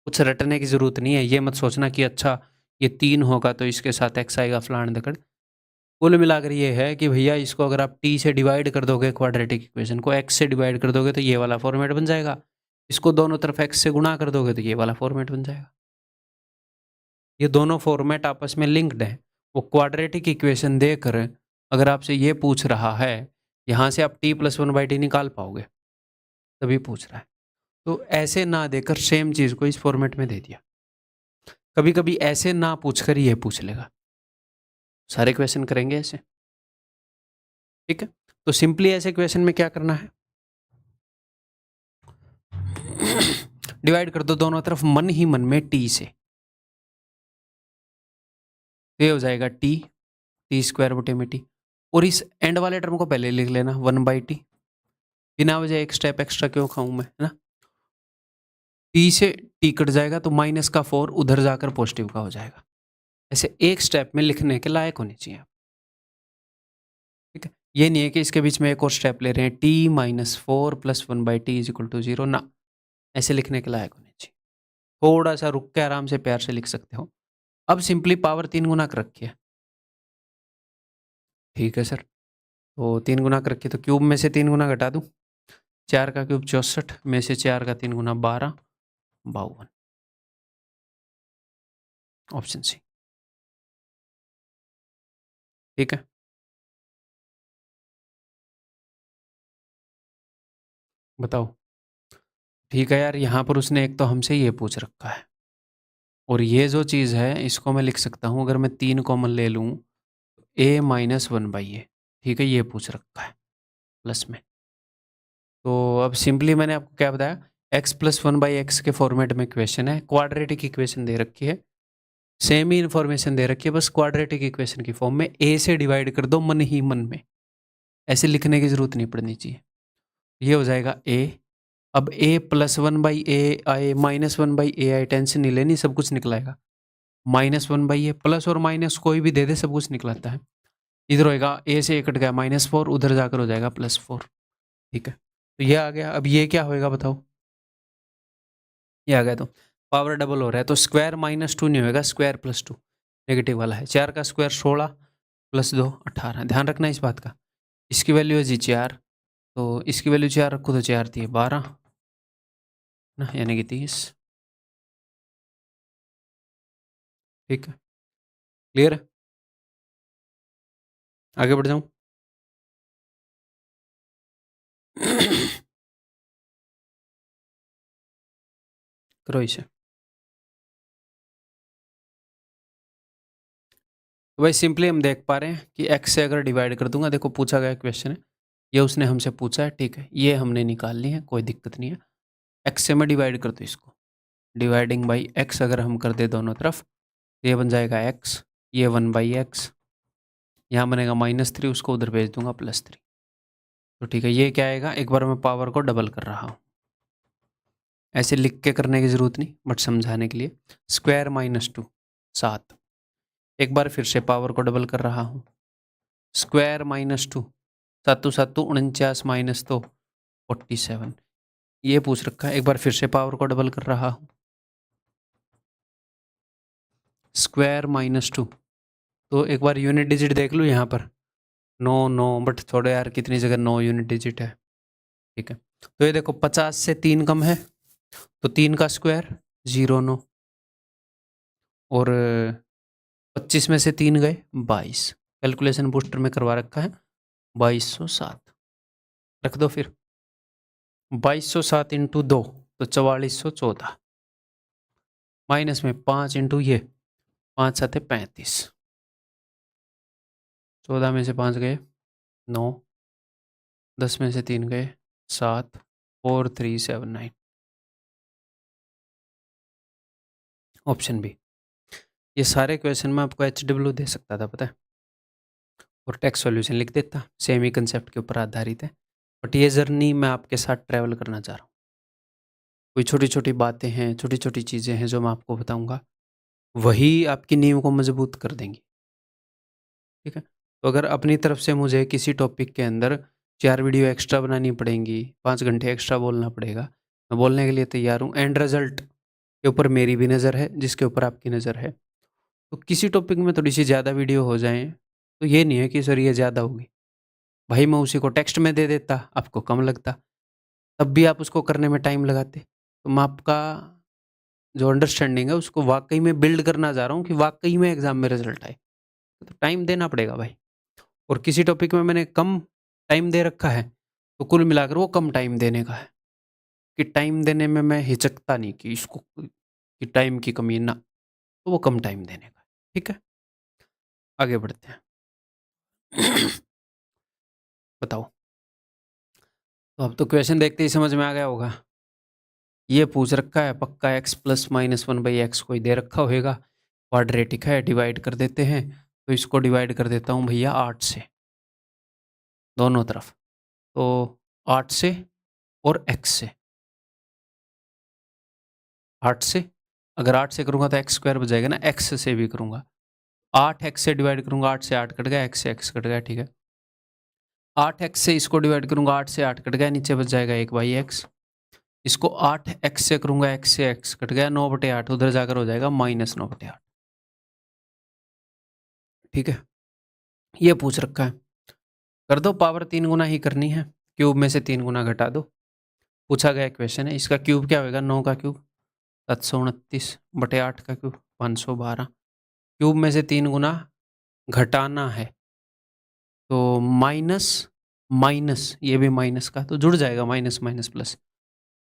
कुछ रटने की ज़रूरत नहीं है। ये मत सोचना कि अच्छा ये 3 होगा तो इसके साथ x आएगा फलान दकड़। कुल मिलाकर ये है कि भैया इसको अगर आप t से डिवाइड कर दोगे, क्वाड्रेटिक इक्वेशन को x से डिवाइड कर दोगे तो ये वाला फॉर्मेट बन जाएगा। इसको दोनों तरफ x से गुणा कर दोगे तो ये वाला फॉर्मेट बन जाएगा। ये दोनों फॉर्मेट आपस में लिंक्ड हैं। वो क्वाड्रेटिक इक्वेशन देकर अगर आपसे ये पूछ रहा है, यहाँ से आप t plus one by T निकाल पाओगे, तभी पूछ रहा है। तो ऐसे ना देकर सेम चीज़ को इस फॉर्मेट में दे दिया। कभी कभी ऐसे ना पूछकर ये पूछ लेगा। सारे क्वेश्चन करेंगे ऐसे, ठीक है। तो सिंपली ऐसे क्वेश्चन में क्या करना है, डिवाइड कर दो दोनों तरफ मन ही मन में t से। ये हो जाएगा टी स्क्वायर बटे में टी, और इस एंड वाले टर्म को पहले लिख लेना 1/t। बिना वजह एक स्टेप एक्स्ट्रा क्यों खाऊं मैं, है ना। टी से टी कट जाएगा तो माइनस का 4 उधर जाकर पॉजिटिव का हो जाएगा। ऐसे एक स्टेप में लिखने के लायक होने चाहिए आप, ठीक है। ये नहीं है कि इसके बीच में एक और स्टेप ले रहे हैं, t minus 4 plus 1/t is equal to 0 ना, ऐसे लिखने के लायक होने चाहिए। थोड़ा सा रुक के आराम से प्यार से लिख सकते हो। अब सिंपली पावर 3 गुना कर रखी है, ठीक है सर। तो 3 गुना कर रखी है तो क्यूब में से 3 गुना घटा दूं, 4 का क्यूब 64 में से 4 का 3 गुना 12, 52। ऑप्शन सी, ठीक है। बताओ। ठीक है यार, यहाँ पर उसने एक तो हमसे ये पूछ रखा है, और ये जो चीज़ है इसको मैं लिख सकता हूँ, अगर मैं 3 कॉमन ले लूँ, a माइनस 1/a, ठीक है, ये पूछ रखा है प्लस में। तो अब सिंपली मैंने आपको क्या बताया, x प्लस 1/x के फॉर्मेट में क्वेश्चन है, क्वाड्रेटिक इक्वेशन दे रखी है, सेम ही इन्फॉर्मेशन दे रखी है, बस क्वाड्रेटिक इक्वेशन की फॉर्म में a से डिवाइड कर दो मन ही मन में, ऐसे लिखने की जरूरत नहीं पड़नी चाहिए। ये हो जाएगा a। अब a प्लस 1/a आए, माइनस 1/a आए, टेंशन नहीं लेनी, सब कुछ निकलाएगा। -1/a, प्लस और माइनस कोई भी दे दे सब कुछ निकलाता है। इधर होएगा a से a कट गया -4, उधर जाकर हो जाएगा +4, ठीक है। तो ये आ गया। अब ये क्या होएगा बताओ, ये आ गया तो पावर डबल हो रहा है, तो स्क्वायर -2 नहीं होएगा, स्क्वायर +2, नेगेटिव वाला है। 4 का स्क्वायर 16 + 2 18, ध्यान रखना इस बात का। इसकी वैल्यू है जी 4, तो इसकी वैल्यू 4 रखो तो 4 थी 12 ना, यानी कि 30, ठीक है। क्लियर है, आगे बढ़ जाऊं। करो इसे। तो भाई सिंपली हम देख पा रहे हैं कि x से अगर डिवाइड कर दूंगा, देखो पूछा गया क्वेश्चन है, ये उसने हमसे पूछा है, ठीक है, ये हमने निकाल ली है, कोई दिक्कत नहीं है। x से मैं डिवाइड कर दूँ इसको, डिवाइडिंग बाई x अगर हम कर दे दोनों तरफ, तो ये बन जाएगा x, ये 1/x, यहाँ बनेगा -3, उसको उधर भेज दूंगा +3। तो ठीक है, ये क्या आएगा, एक बार मैं पावर को डबल कर रहा हूँ, ऐसे लिख के करने की ज़रूरत नहीं, बट समझाने के लिए, स्क्वायर -2 7, एक बार फिर से पावर को डबल कर रहा हूँ, स्क्वायर -2 7 7 49 -2 47, ये पूछ रखा है। एक बार फिर से पावर को डबल कर रहा हूँ, स्क्वायर -2, तो एक बार यूनिट डिजिट देख लो यहाँ पर, 9 9, बट थोड़े यार कितनी जगह 9 यूनिट डिजिट है, ठीक है। तो ये देखो 50 से 3 कम है, तो 3 का स्क्वायर 0 9, और 25 में से 3 गए 22, कैलकुलेशन बूस्टर में करवा रखा है 2207, रख दो फिर 2207 इंटू 2 तो 4414, माइनस में 5 इंटू ये 5 7 35, 14 में से 5 गए 9, 10 में से 3 गए 7, 4379, ऑप्शन बी। ये सारे क्वेश्चन में आपको HW दे सकता था, पता है, और टेक्स्ट सॉल्यूशन लिख देता, सेम ही कंसेप्ट के ऊपर आधारित है। बट ये जर्नी मैं आपके साथ ट्रैवल करना चाह रहा हूँ। कोई छोटी-छोटी बातें हैं, छोटी-छोटी चीज़ें हैं जो मैं आपको बताऊँगा, वही आपकी नींव को मजबूत कर देंगी, ठीक है? तो अगर अपनी तरफ से मुझे किसी टॉपिक के अंदर 4 वीडियो एक्स्ट्रा बनानी पड़ेंगी, 5 घंटे एक्स्ट्रा बोलना पड़ेगा, मैं बोलने के लिए तैयार हूँ। एंड रिज़ल्ट के ऊपर मेरी भी नज़र है, जिसके ऊपर आपकी नज़र है। तो किसी टॉपिक में थोड़ी-सी ज़्यादा वीडियो हो जाएँ, तो ये नहीं है कि सर ये ज़्यादा होगी। भाई मैं उसी को टेक्स्ट में दे देता, आपको कम लगता, तब भी आप उसको करने में टाइम लगाते। तो मैं आपका जो अंडरस्टैंडिंग है उसको वाक़ई में बिल्ड करना चाह रहा हूँ कि वाक़ई में एग्ज़ाम में रिज़ल्ट आए। तो टाइम देना पड़ेगा भाई। और किसी टॉपिक में मैंने कम टाइम दे रखा है, तो कुल मिलाकर वो कम टाइम देने का है, कि टाइम देने में मैं हिचकता नहीं कि इसको कि टाइम की कमी है, ना, तो वो कम टाइम देने का है। ठीक है? आगे बढ़ते हैं। बताओ। तो अब तो क्वेश्चन देखते ही समझ में आ गया होगा। ये पूछ रखा है पक्का x प्लस माइनस 1/x कोई दे रखा होएगा, क्वाड्रेटिक है, डिवाइड कर देते हैं। तो इसको डिवाइड कर देता हूँ भैया 8 से, दोनों तरफ। तो 8 से और x से, 8 से, अगर 8 से करूँगा तो x² बच ना, x से भी करूँगा। 8x से डिवाइड करूँगा, 8 से 8 कट गया, x से x कट गया, ठीक है। 8x से इसको डिवाइड करूँगा, 8 से 8 कट गया, नीचे बच जाएगा 1/x। इसको 8x से करूँगा, x से x कट गया, 9/8 उधर जाकर हो जाएगा -9/8। ठीक है? ये पूछ रखा है। कर दो, पावर 3 गुना ही करनी है, क्यूब में से 3 गुना घटा दो। पूछा गया क्वेश्चन है, इसका क्यूब क्या होगा? 9 का क्यूब 729/8 का क्यूब 512। क्यूब में से 3 गुना घटाना है, तो माइनस माइनस, ये भी माइनस का, तो जुड़ जाएगा माइनस माइनस प्लस।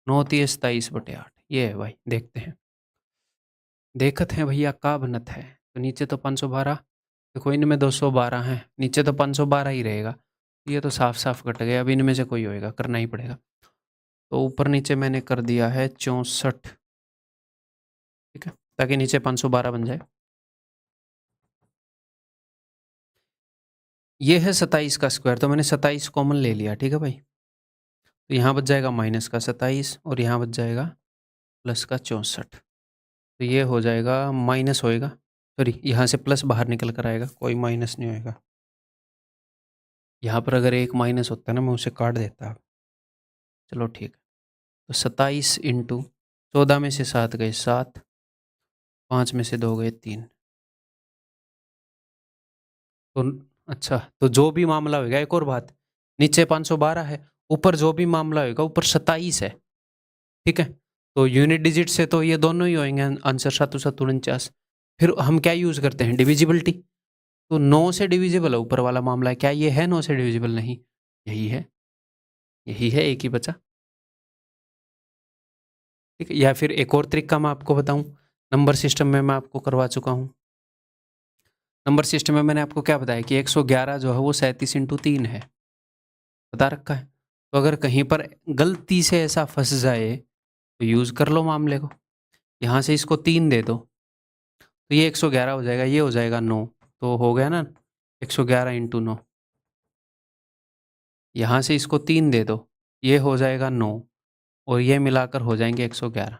9 × 27/8, ये है भाई, देखते हैं। देखत हैं भैया का बनत है। तो नीचे तो 512, देखो इनमें 212 है, नीचे तो 512 ही रहेगा। ये तो साफ साफ कट गया, अब इनमें से कोई होएगा, करना ही पड़ेगा। तो ऊपर नीचे मैंने कर दिया है 64, ठीक है, ताकि नीचे 512 बन जाए। ये है 27 का स्क्वायर, तो मैंने 27 कॉमन ले लिया, ठीक है भाई। तो यहाँ बच जाएगा माइनस का 27 और यहाँ बच जाएगा प्लस का 64। तो ये हो जाएगा, माइनस होएगा, सॉरी यहाँ से प्लस बाहर निकल कर आएगा, कोई माइनस नहीं होएगा। यहाँ पर अगर एक माइनस होता ना, मैं उसे काट देता। चलो ठीक है। तो 27 इंटू 14 में से 7 गए 7, 5 में से 2 गए 3। तो अच्छा, तो जो भी मामला होगा, एक और बात, नीचे 512 है, ऊपर जो भी मामला होगा ऊपर 27 है, ठीक है। तो यूनिट डिजिट से तो ये दोनों ही होंगे आंसर, 7 7 49। फिर हम क्या यूज करते हैं? डिविजिबिलिटी। तो 9 से डिविजिबल है ऊपर वाला मामला, क्या ये है 9 से डिविजिबल? नहीं, यही है, यही है, एक ही बचा, ठीक है। या फिर एक और तरीका मैं आपको बताऊं, नंबर सिस्टम में मैं आपको करवा चुका हूं। नंबर सिस्टम में मैंने आपको क्या बताया कि 111 जो है वो 37 इंटू 3 है, बता रखा है। तो अगर कहीं पर गलती से ऐसा फंस जाए तो यूज कर लो मामले को, यहाँ से इसको 3 दे दो, तो ये 111 हो जाएगा, ये हो जाएगा 9, तो हो गया ना 111 इंटू 9। यहाँ से इसको 3 दे दो, ये हो जाएगा 9, और ये मिलाकर हो जाएंगे 111।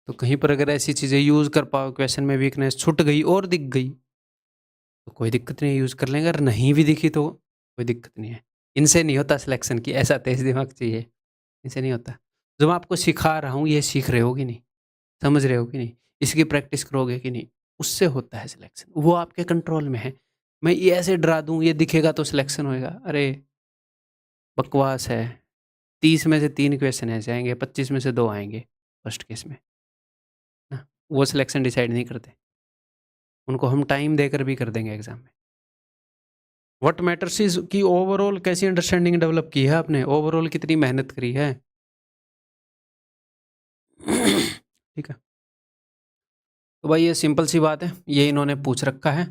तो कहीं पर अगर ऐसी चीज़ें यूज़ कर पाओ, क्वेश्चन में वीकनेस छूट गई और दिख गई, तो कोई दिक्कत नहीं है, यूज़ कर लेंगे। अगर नहीं भी दिखी तो कोई दिक्कत नहीं है। इनसे नहीं होता सिलेक्शन की, ऐसा तेज दिमाग चाहिए, इनसे नहीं होता। जो मैं आपको सिखा रहा हूँ ये सीख रहे हो कि नहीं, समझ रहे हो कि नहीं, इसकी प्रैक्टिस करोगे कि नहीं, उससे होता है सिलेक्शन, वो आपके कंट्रोल में है। मैं ये ऐसे डरा दूँ ये दिखेगा तो सिलेक्शन होएगा, अरे बकवास है। 30 में से 3 क्वेश्चन ऐसे आएंगे, 25 में से 2 आएंगे फर्स्ट केस में ना, वो सिलेक्शन डिसाइड नहीं करते, उनको हम टाइम देकर भी कर देंगे एग्जाम में। व्हाट मैटर्स इज कि ओवरऑल कैसी अंडरस्टैंडिंग डेवलप की है आपने, ओवरऑल कितनी मेहनत करी है। ठीक है। तो भाई ये सिंपल सी बात है, ये इन्होंने पूछ रखा है,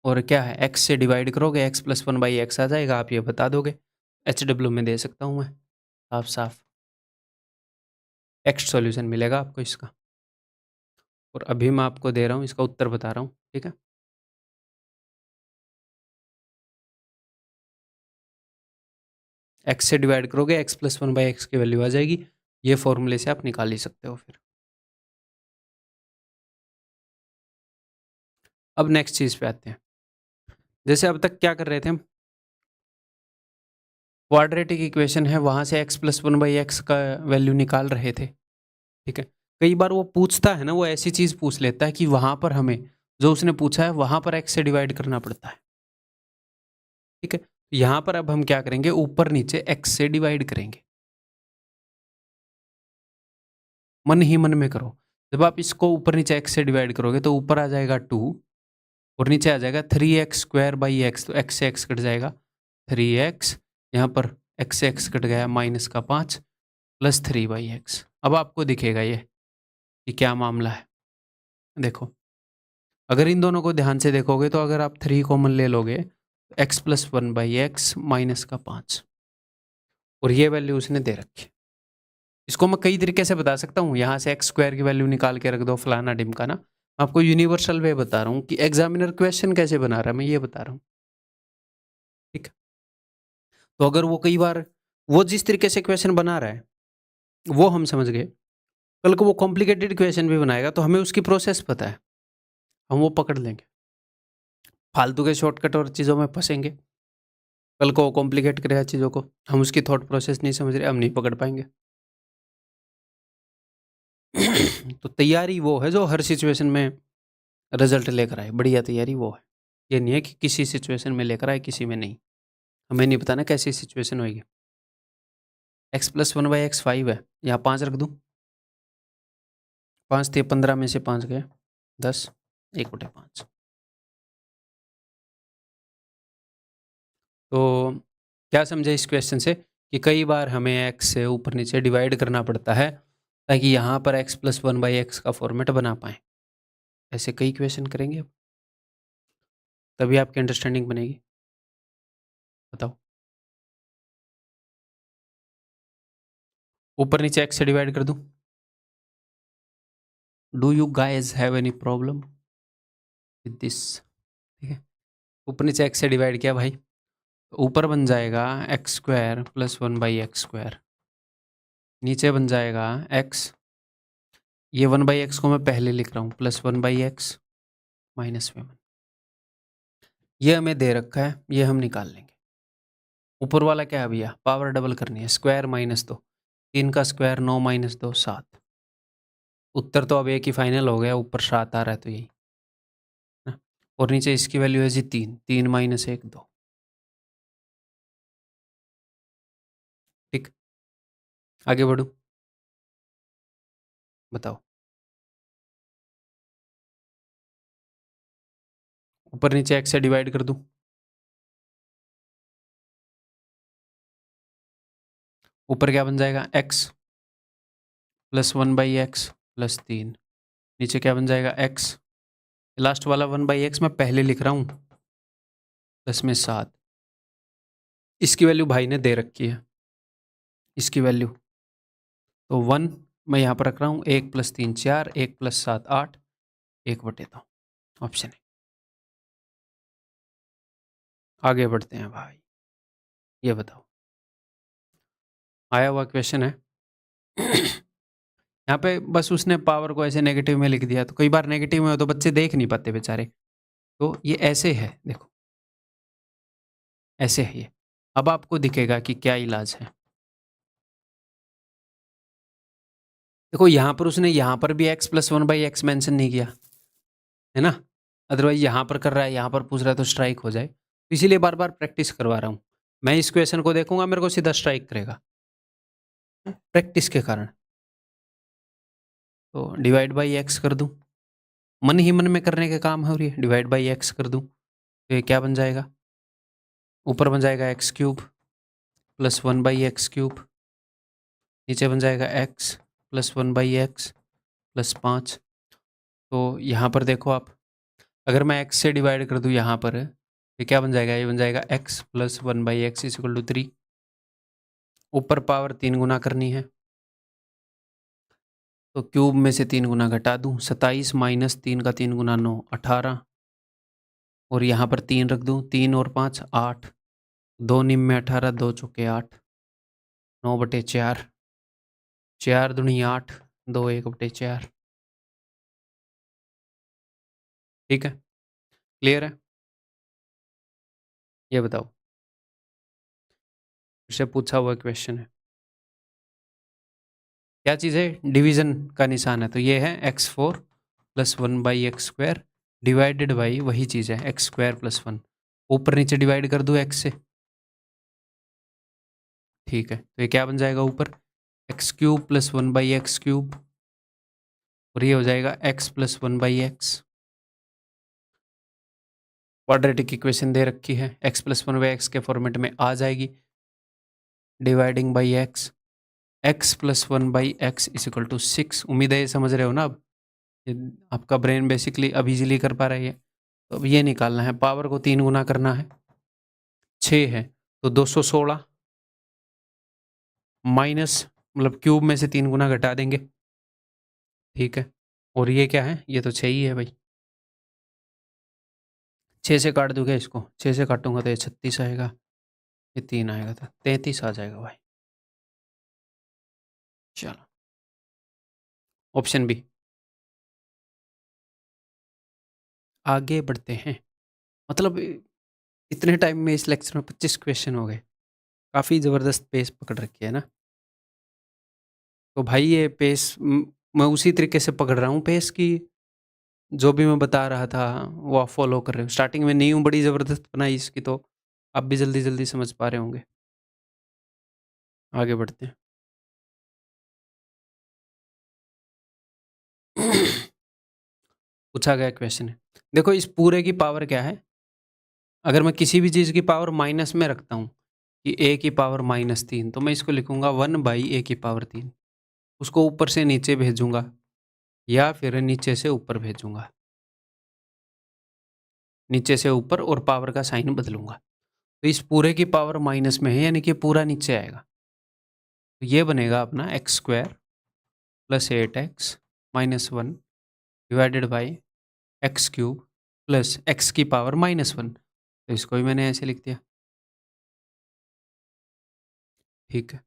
और क्या है, x से डिवाइड करोगे x प्लस 1/x आ जाएगा, आप ये बता दोगे। HW में दे सकता हूँ मैं, साफ साफ एक्स सॉल्यूशन मिलेगा आपको इसका, और अभी मैं आपको दे रहा हूँ इसका उत्तर बता रहा हूँ, ठीक है। x से डिवाइड करोगे x प्लस 1/x की वैल्यू आ जाएगी। ये फॉर्मूले से आप निकाल ही सकते हो फिर। अब नेक्स्ट चीज़ पे आते हैं। जैसे अब तक क्या कर रहे थे हम, क्वाड्रेटिक इक्वेशन है, वहाँ से x प्लस 1/x का वैल्यू निकाल रहे थे, ठीक है। कई बार वो पूछता है ना, वो ऐसी चीज़ पूछ लेता है कि वहाँ पर हमें जो उसने पूछा है वहाँ पर x से डिवाइड करना पड़ता है, ठीक है। यहाँ पर अब हम क्या करेंगे, ऊपर नीचे x से डिवाइड करेंगे। मन ही मन में करो। जब आप इसको ऊपर नीचे x से डिवाइड करोगे तो ऊपर आ जाएगा 2 और नीचे आ जाएगा 3x² तो x से x कट जाएगा 3x, यहाँ पर x से x कट गया -5 प्लस 3/x। अब आपको दिखेगा ये कि क्या मामला है। देखो, अगर इन दोनों को ध्यान से देखोगे तो अगर आप 3 कॉमन ले लोगे तो x प्लस 1/x -5 और ये वैल्यू उसने दे रखी। इसको मैं कई तरीके से बता सकता हूँ, यहाँ से x² की वैल्यू निकाल के रख दो फलाना ढिमकाना। मैं आपको यूनिवर्सल वे बता रहा हूँ कि एग्जामिनर क्वेश्चन कैसे बना रहा है, मैं ये बता रहा हूँ, ठीक है। तो अगर वो कई बार वो जिस तरीके से क्वेश्चन बना रहा है वो हम समझ गए, कल को वो कॉम्प्लिकेटेड क्वेश्चन भी बनाएगा तो हमें उसकी प्रोसेस पता है, हम वो पकड़ लेंगे। फालतू के शॉर्टकट और चीज़ों में फंसेंगे, कल को वो कॉम्प्लिकेट करेगा चीज़ों को, हम उसकी थॉट प्रोसेस नहीं समझ रहे, हम नहीं पकड़ पाएंगे। तो तैयारी वो है जो हर सिचुएशन में रिजल्ट लेकर आए, बढ़िया तैयारी वो है। ये नहीं है कि किसी सिचुएशन में लेकर आए किसी में नहीं, हमें नहीं पता ना कैसी सिचुएशन होगी। x प्लस 1/x 5 है, यहाँ 5 रख दूँ, 5 थे 15 में से 5 गए 10, 1/5। तो क्या समझे इस क्वेश्चन से कि कई बार हमें x से ऊपर नीचे डिवाइड करना पड़ता है ताकि यहाँ पर x प्लस 1/x का फॉर्मेट बना पाएँ। ऐसे कई क्वेश्चन करेंगे अब, तभी आपकी अंडरस्टैंडिंग बनेगी। बताओ, ऊपर नीचे x से डिवाइड कर दूँ? Do you guys have any problem with this? ठीक है, ऊपर नीचे x से डिवाइड किया भाई, तो ऊपर बन जाएगा x² प्लस 1/x², नीचे बन जाएगा x, ये 1/x को मैं पहले लिख रहा हूँ प्लस 1/x -1। ये हमें दे रखा है, ये हम निकाल लेंगे। ऊपर वाला क्या है भैया, पावर डबल करनी है, स्क्वायर -2, 3 का स्क्वायर 9 -2 7। उत्तर तो अब एक ही फाइनल हो गया, ऊपर 7 आ रहा है तो यही ना? और नीचे इसकी वैल्यू है जी 3, 3 - 1 2। ठीक, आगे बढ़ू, बताओ। ऊपर नीचे x से डिवाइड कर दूं, ऊपर क्या बन जाएगा x प्लस 1/x प्लस 3, नीचे क्या बन जाएगा x, लास्ट वाला 1/x मैं पहले लिख रहा हूँ 10 में 7, इसकी वैल्यू भाई ने दे रखी है, इसकी वैल्यू तो 1 मैं यहाँ पर रख रहा हूँ, 1 + 3 4, 1 + 7 8, 1/2 ऑप्शन है। आगे बढ़ते हैं भाई, ये बताओ, आया हुआ क्वेश्चन है। यहाँ पे बस उसने पावर को ऐसे नेगेटिव में लिख दिया, तो कई बार नेगेटिव में हो तो बच्चे देख नहीं पाते बेचारे, तो ये ऐसे है, देखो ऐसे है ये। अब आपको दिखेगा कि क्या इलाज है। देखो यहाँ पर उसने यहाँ पर भी x प्लस 1/x मेंशन नहीं किया है ना, अदरवाइज यहाँ पर कर रहा है, यहाँ पर पूछ रहा है तो स्ट्राइक हो जाए, तो इसीलिए बार बार प्रैक्टिस करवा रहा हूँ। मैं इस क्वेश्चन को देखूंगा मेरे को सीधा स्ट्राइक करेगा प्रैक्टिस के कारण। तो डिवाइड बाई एक्स कर दूं, मन ही मन में करने के काम है, और ये डिवाइड बाई एक्स कर दूं तो ये क्या बन जाएगा, ऊपर बन जाएगा x³ प्लस 1/x³, नीचे बन जाएगा x प्लस 1/x प्लस 5। तो यहाँ पर देखो आप, अगर मैं x से डिवाइड कर दूँ यहाँ पर, ये क्या बन जाएगा, ये बन जाएगा x प्लस 1/x = 3। ऊपर पावर 3 गुना करनी है, तो क्यूब में से 3 गुना घटा दूँ, 27 - 3 का 3 गुना 9 18, और यहाँ पर 3 रख दूँ, 3 और 5 8, 2 निम में 18, 2 चौके 8। 9/4, 4 दूनी 8, 2 1/4। ठीक है, क्लियर है? ये बताओ, इससे पूछा हुआ क्वेश्चन है। क्या चीज़ है? डिवीजन का निशान है, तो ये है x4 + 1/x² डिवाइडेड बाई वही चीज़ है x² + 1। ऊपर नीचे डिवाइड कर दूँ x से, ठीक है, तो ये क्या बन जाएगा ऊपर x³ + 1/x³ और ये हो जाएगा x + 1/x। क्वाड्रेटिक इक्वेशन दे रखी है, x + 1/x के फॉर्मेट में आ जाएगी, डिवाइडिंग बाई x + 1/x = 6। उम्मीद है ये समझ रहे हो ना? अब आपका ब्रेन बेसिकली अब इजीली कर पा रही है। तो अब ये निकालना है, पावर को 3 गुना करना है, 6 है तो 216 माइनस, मतलब क्यूब में से 3 गुना घटा देंगे, ठीक है। और ये क्या है? ये तो 6 ही है भाई, 6 से काट दूंगा इसको, 6 से काटूंगा तो ये 36 आएगा, ये 3 आएगा तो 33 आ जाएगा भाई। चलो, ऑप्शन बी। आगे बढ़ते हैं, मतलब इतने टाइम में इस लेक्चर में 25 क्वेश्चन हो गए, काफ़ी ज़बरदस्त पेस पकड़ रखी है ना। तो भाई ये पेस मैं उसी तरीके से पकड़ रहा हूँ पेस की, जो भी मैं बता रहा था वो आप फॉलो कर रहे हो। स्टार्टिंग में नहीं हूँ बड़ी ज़बरदस्त बनाई इसकी, तो आप भी जल्दी जल्दी समझ पा रहे होंगे। आगे बढ़ते हैं। पूछा गया क्वेश्चन है, देखो इस पूरे की पावर क्या है। अगर मैं किसी भी चीज़ की पावर माइनस में रखता हूँ कि a की पावर -3, तो मैं इसको लिखूंगा 1/a की पावर 3। उसको ऊपर से नीचे भेजूंगा या फिर नीचे से ऊपर भेजूंगा, नीचे से ऊपर और पावर का साइन बदलूंगा। तो इस पूरे की पावर माइनस में है, यानी कि पूरा नीचे आएगा, तो ये बनेगा अपना x² + 8x - 1 divided by x³ plus x की पावर -1। तो इसको भी मैंने ऐसे लिख दिया, ठीक है।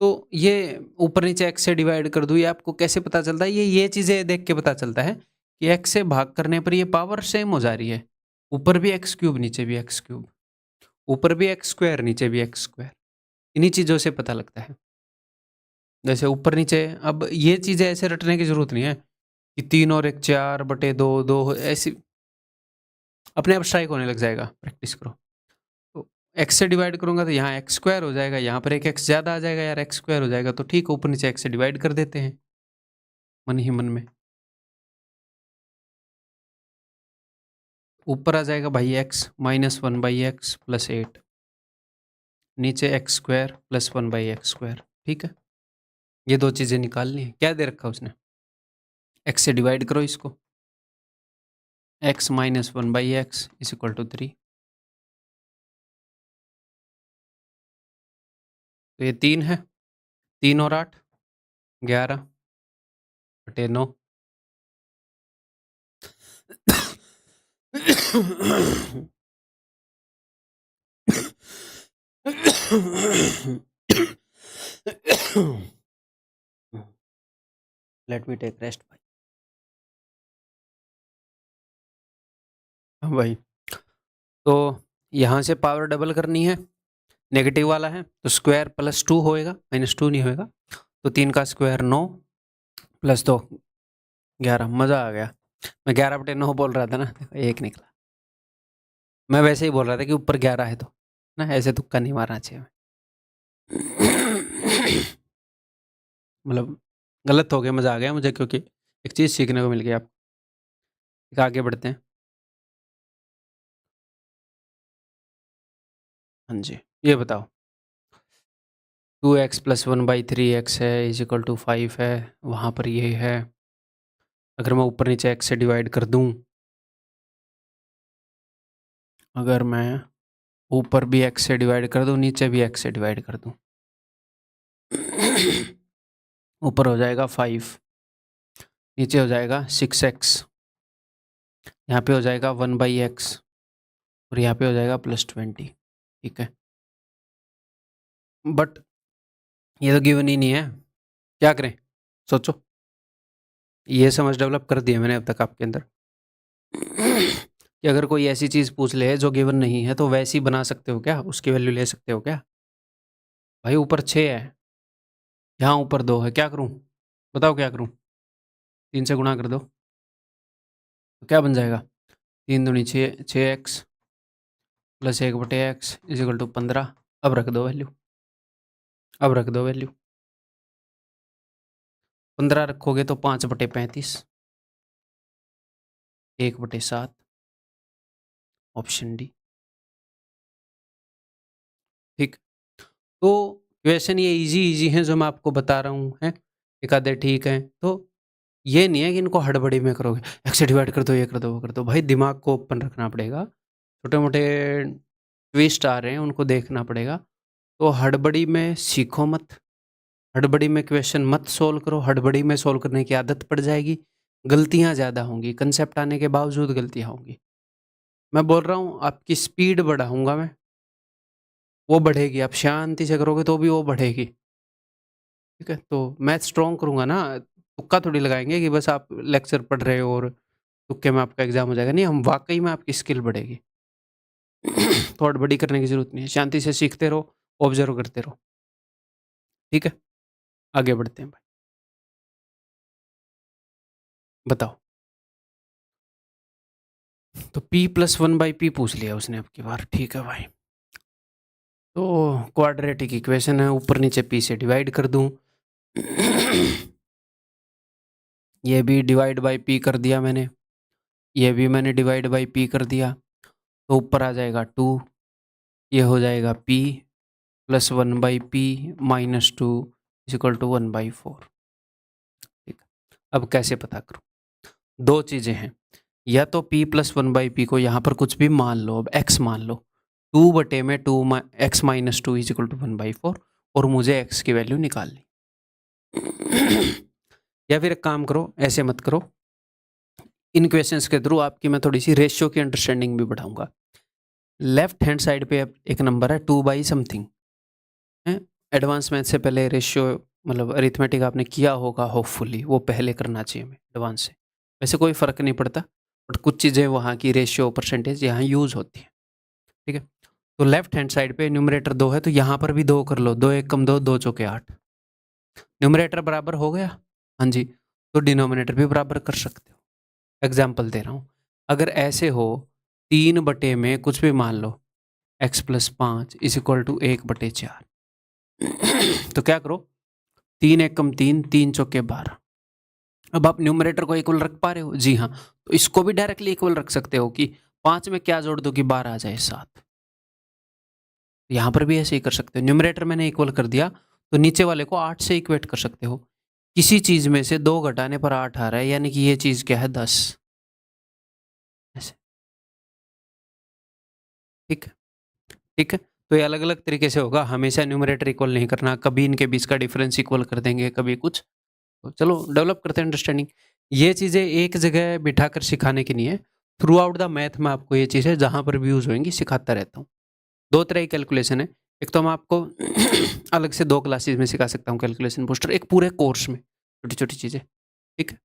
तो ये ऊपर नीचे x से डिवाइड कर दूँ, ये आपको कैसे पता चलता है? ये चीज़ें देख के पता चलता है कि x से भाग करने पर ये पावर सेम हो जा रही है, ऊपर भी x³ नीचे भी x³, ऊपर भी x², नीचे भी x²। इन्हीं चीज़ों से पता लगता है। जैसे ऊपर नीचे, अब ये चीज़ें ऐसे रटने की ज़रूरत नहीं है कि 3 और 1 4/2, 2 ऐसी अपने आप स्ट्राइक होने लग जाएगा, प्रैक्टिस करो। तो x से डिवाइड करूँगा तो यहाँ x² हो जाएगा, यहाँ पर एक x ज़्यादा आ जाएगा यार, x² हो जाएगा, तो ठीक ऊपर नीचे x से डिवाइड कर देते हैं मन ही मन में। ऊपर आ जाएगा भाई x - 1/x + 8, नीचे x² + 1/x², ठीक है। ये दो चीज़ें निकालनी है। क्या दे रखा उसने? x से डिवाइड करो इसको, x - 1/x = 3। तो ये 3 है, 3 और 8 11/9। लेट मी टेक रेस्ट भाई। हाँ भाई, तो यहाँ से पावर डबल करनी है, नेगेटिव वाला है तो स्क्वायर +2 होएगा, -2 नहीं होएगा, तो 3 का स्क्वायर 9 + 2 11। मज़ा आ गया, मैं 11/9 बोल रहा था ना, एक निकला। मैं वैसे ही बोल रहा था कि ऊपर 11 है, तो ना ऐसे तुक्का नहीं मारना चाहिए। मतलब गलत हो गया, मज़ा आ गया मुझे, क्योंकि एक चीज़ सीखने को मिल गई। आप आगे बढ़ते हैं। हाँ जी, ये बताओ 2x + 1/3x है = 5 है, वहाँ पर ये है। अगर मैं ऊपर नीचे x से डिवाइड कर दूँ, अगर मैं ऊपर भी x से डिवाइड कर दूँ, नीचे भी x से डिवाइड कर दूँ, ऊपर हो जाएगा 5, नीचे हो जाएगा 6x, यहाँ पे हो जाएगा 1/x और यहाँ पे हो जाएगा +20, ठीक है। बट ये तो गिवन ही नहीं है, क्या करें? सोचो, ये समझ डेवलप कर दी है मैंने अब तक आपके अंदर कि अगर कोई ऐसी चीज़ पूछ ले जो गिवन नहीं है तो वैसी बना सकते हो क्या, उसकी वैल्यू ले सकते हो क्या? भाई ऊपर 6 है, यहाँ ऊपर 2 है, क्या करूँ? बताओ क्या करूँ? 3 से गुणा कर दो, तो क्या बन जाएगा? 3 दूनी 6, 6x plus 1/x is equal to 15। अब रख दो वैल्यू, अब रख दो वैल्यू। 15 रखोगे तो 5/35, 1/7, ऑप्शन डी। ठीक, तो क्वेश्चन ये इजी हैं जो मैं आपको बता रहा हूँ, हैं एक आधे ठीक है, तो ये नहीं है कि इनको हड़बड़ी में करोगे, एक्स से डिवाइड कर दो, ये कर दो, वो कर दो। भाई दिमाग को ओपन रखना पड़ेगा, छोटे मोटे ट्विस्ट आ रहे हैं उनको देखना पड़ेगा। तो हड़बड़ी में सीखो मत, हड़बड़ी में क्वेश्चन मत सोल्व करो, हड़बड़ी में सोल्व करने की आदत पड़ जाएगी, गलतियां ज़्यादा होंगी, कंसेप्ट आने के बावजूद गलतियां होंगी। मैं बोल रहा हूँ आपकी स्पीड बढ़ाऊंगा मैं, वो बढ़ेगी, आप शांति से करोगे तो भी वो बढ़ेगी। ठीक है, तो मैथ स्ट्रॉन्ग करूंगा ना, तुक्का थोड़ी लगाएंगे कि बस आप लेक्चर पढ़ रहे हो और तुक्के में आपका एग्जाम हो जाएगा। नहीं, हम वाकई में आपकी स्किल बढ़ेगी तो हड़बड़ी करने की जरूरत नहीं है, शांति से सीखते रहो, ऑब्जर्व करते रहो। ठीक है, आगे बढ़ते हैं भाई, बताओ। तो p + 1/p पूछ लिया उसने अब की बार, ठीक है भाई। तो क्वाड्रेटिक इक्वेशन है, ऊपर नीचे p से डिवाइड कर दूं ये भी डिवाइड बाय p कर दिया मैंने, ये भी मैंने डिवाइड बाय p कर दिया, तो ऊपर आ जाएगा 2, ये हो जाएगा p + 1/p - 2 = 1/4। ठीक, अब कैसे पता करूं? दो चीजें हैं, या तो p + 1/p को यहाँ पर कुछ भी मान लो, अब x मान लो, 2 में 2 x - 2 = 1/4, और मुझे x की वैल्यू निकालनी। या फिर एक काम करो, ऐसे मत करो, इन क्वेश्चंस के थ्रू आपकी मैं थोड़ी सी रेशियो की अंडरस्टैंडिंग भी बढ़ाऊंगा। लेफ्ट हैंड साइड पे एक नंबर है 2/समथिंग है, एडवांस मैथ से पहले रेशियो मतलब अरिथमेटिक आपने किया होगा होपफुली, वो पहले करना चाहिए हमें एडवांस से, वैसे कोई फ़र्क नहीं पड़ता, बट कुछ चीज़ें वहाँ की रेशियो परसेंटेज यहाँ यूज़ होती है। ठीक है, तो लेफ्ट हैंड साइड पे न्यूमरेटर 2 है, तो यहाँ पर भी 2 कर लो, 2 1 कम 2, 2 चौके 8, न्यूमरेटर बराबर हो गया। हाँ जी, तो डिनोमिनेटर भी बराबर कर सकते हो। एग्जाम्पल दे रहा हूँ, अगर ऐसे हो 3 में कुछ भी मान लो x + 5 = 1/4 तो क्या करो, 3 1 कम 3, 3 चौके 12। अब आप न्यूमरेटर को इक्वल रख पा रहे हो? जी हाँ, तो इसको भी डायरेक्टली इक्वल रख सकते हो कि 5 में क्या जोड़ दो कि 12 आ जाए 7। यहाँ पर भी ऐसे ही कर सकते हो, न्यूमरेटर मैंने इक्वल कर दिया तो नीचे वाले को 8 से इक्वेट कर सकते हो। किसी चीज में से 2 घटाने पर 8 आ रहा है, यानी कि ये चीज क्या है, 10। ऐसे, ठीक है, ठीक है, तो ये अलग अलग तरीके से होगा, हमेशा न्यूमरेटर इक्वल नहीं करना, कभी इनके बीच का डिफरेंस इक्वल कर देंगे, कभी कुछ। तो चलो डेवलप करते हैं अंडरस्टैंडिंग। ये चीज़ें एक जगह बिठाकर सिखाने की नहीं है, थ्रू आउट द मैथ में आपको ये चीज़ें जहाँ पर भी यूज़ होंगी सिखाता रहता हूँ। 2 तरह की कैलकुलेशन है, एक तो मैं आपको अलग से 2 क्लासेस में सिखा सकता हूँ कैलकुलेशन बूस्टर, एक पूरे कोर्स में छोटी-छोटी चीज़ें, ठीक है?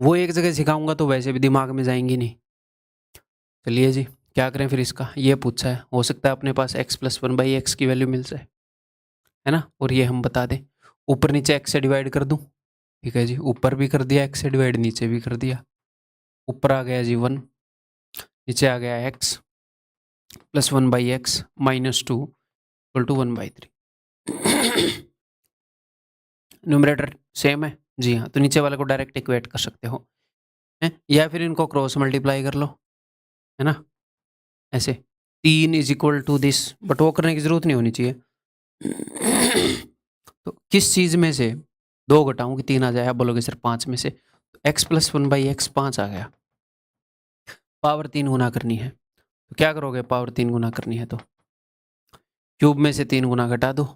वो एक जगह सिखाऊँगा तो वैसे भी दिमाग में जाएँगी नहीं। चलिए जी, क्या करें फिर इसका? ये पूछा है, हो सकता है अपने पास x + 1/x की वैल्यू मिल जाए, है ना? और ये हम बता दें, ऊपर नीचे x से डिवाइड कर दूँ, ठीक है जी, ऊपर भी कर दिया x से डिवाइड, नीचे भी कर दिया। ऊपर आ गया जी 1, नीचे आ गया x + 1/x - 2 = 1/3। न्यूमरेटर सेम है? जी हाँ, तो नीचे वाले को डायरेक्ट इक्वेट कर सकते हो, हैं? या फिर इनको क्रॉस मल्टीप्लाई कर लो, है ना? ऐसे 3 = दिस, बट वो करने की ज़रूरत नहीं होनी चाहिए। तो किस चीज़ में से 2 घटाऊँ कि 3 आ जाए? आप बोलोगे सर 5 में से, x + 1/x 5 आ गया, पावर 3 गुना करनी है, तो क्या करोगे पावर 3 गुना करनी है तो? क्यूब में से 3 गुना घटा दो,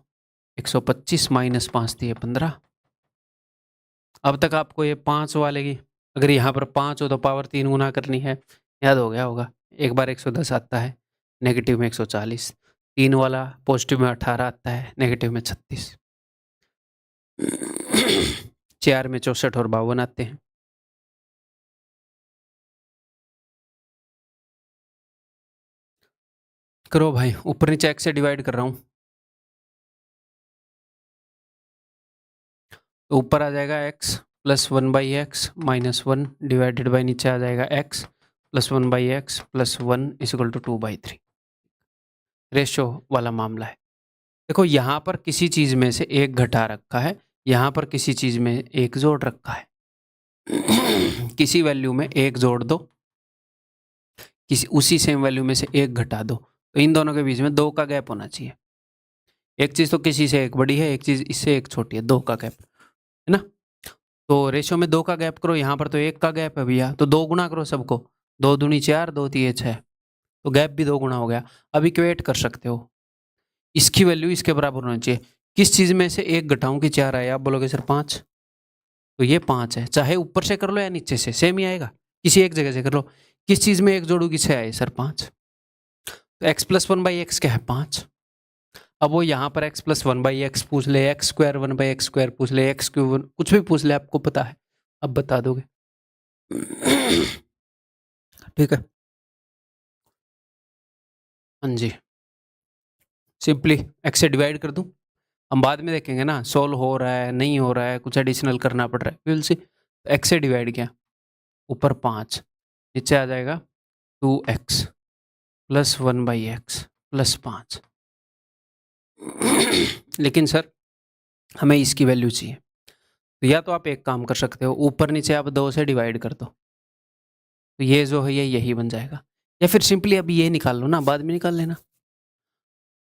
125 - 5 दिए 15। अब तक आपको ये 5 वाले की, अगर यहाँ पर 5 हो तो पावर 3 गुना करनी है, याद हो गया होगा। एक बार 110 आता है, नेगेटिव में 140, 3 वाला पॉजिटिव में 18 आता है, नेगेटिव में 36। 4 में 64 और 52 आते हैं। करो भाई, ऊपर नीचे x से डिवाइड कर रहा हूँ। तो ऊपर आ जाएगा x plus 1/x minus 1 divided by नीचे आ जाएगा x plus 1/x plus 1 equal to 2/3। Ratio वाला मामला है। देखो यहाँ पर किसी चीज में से एक घटा रखा है, यहाँ पर किसी चीज में एक जोड़ रखा है। किसी वैल्यू में एक जोड़ दो, किसी उसी सेम वैल्यू में से एक घटा दो, तो इन दोनों के बीच में 2 का गैप होना चाहिए। एक चीज तो किसी से एक बड़ी है, एक चीज इससे एक छोटी है, 2 का गैप है ना। तो रेशियो में 2 का गैप करो, यहाँ पर तो 1 का गैप है भैया, तो 2 गुना करो सबको, 2 दूनी 4, 2 तिये 6, तो गैप भी 2 गुना हो गया। अब इक्वेट कर सकते हो, इसकी वैल्यू इसके बराबर होना चाहिए। किस चीज में से एक घटाऊं कि 4 आए? आप बोलोगे सर 5, तो ये 5 है। चाहे ऊपर से कर लो या नीचे से, सेम ही आएगा। किसी एक जगह से कर लो, किस चीज में एक जोड़ू कि 6 आए? सर 5। तो x प्लस 1/x क्या है? 5। अब वो यहाँ पर x प्लस 1/x पूछ ले, x स्क्वायर 1/x स्क्वायर पूछ ले, x क्यूब कुछ भी पूछ ले, आपको पता है, अब बता दोगे। ठीक है, हाँ जी, सिंपली x से डिवाइड कर दूं। हम बाद में देखेंगे ना, सोल्व हो रहा है नहीं हो रहा है, कुछ एडिशनल करना पड़ रहा है, विल सी। x से डिवाइड किया, ऊपर 5, नीचे आ जाएगा 2x प्लस 1/x प्लस 5। लेकिन सर हमें इसकी वैल्यू चाहिए, तो या तो आप एक काम कर सकते हो, ऊपर नीचे आप 2 से डिवाइड कर दो, तो ये जो है ये यही बन जाएगा। या फिर सिंपली अभी ये निकाल लो ना, बाद में निकाल लेना।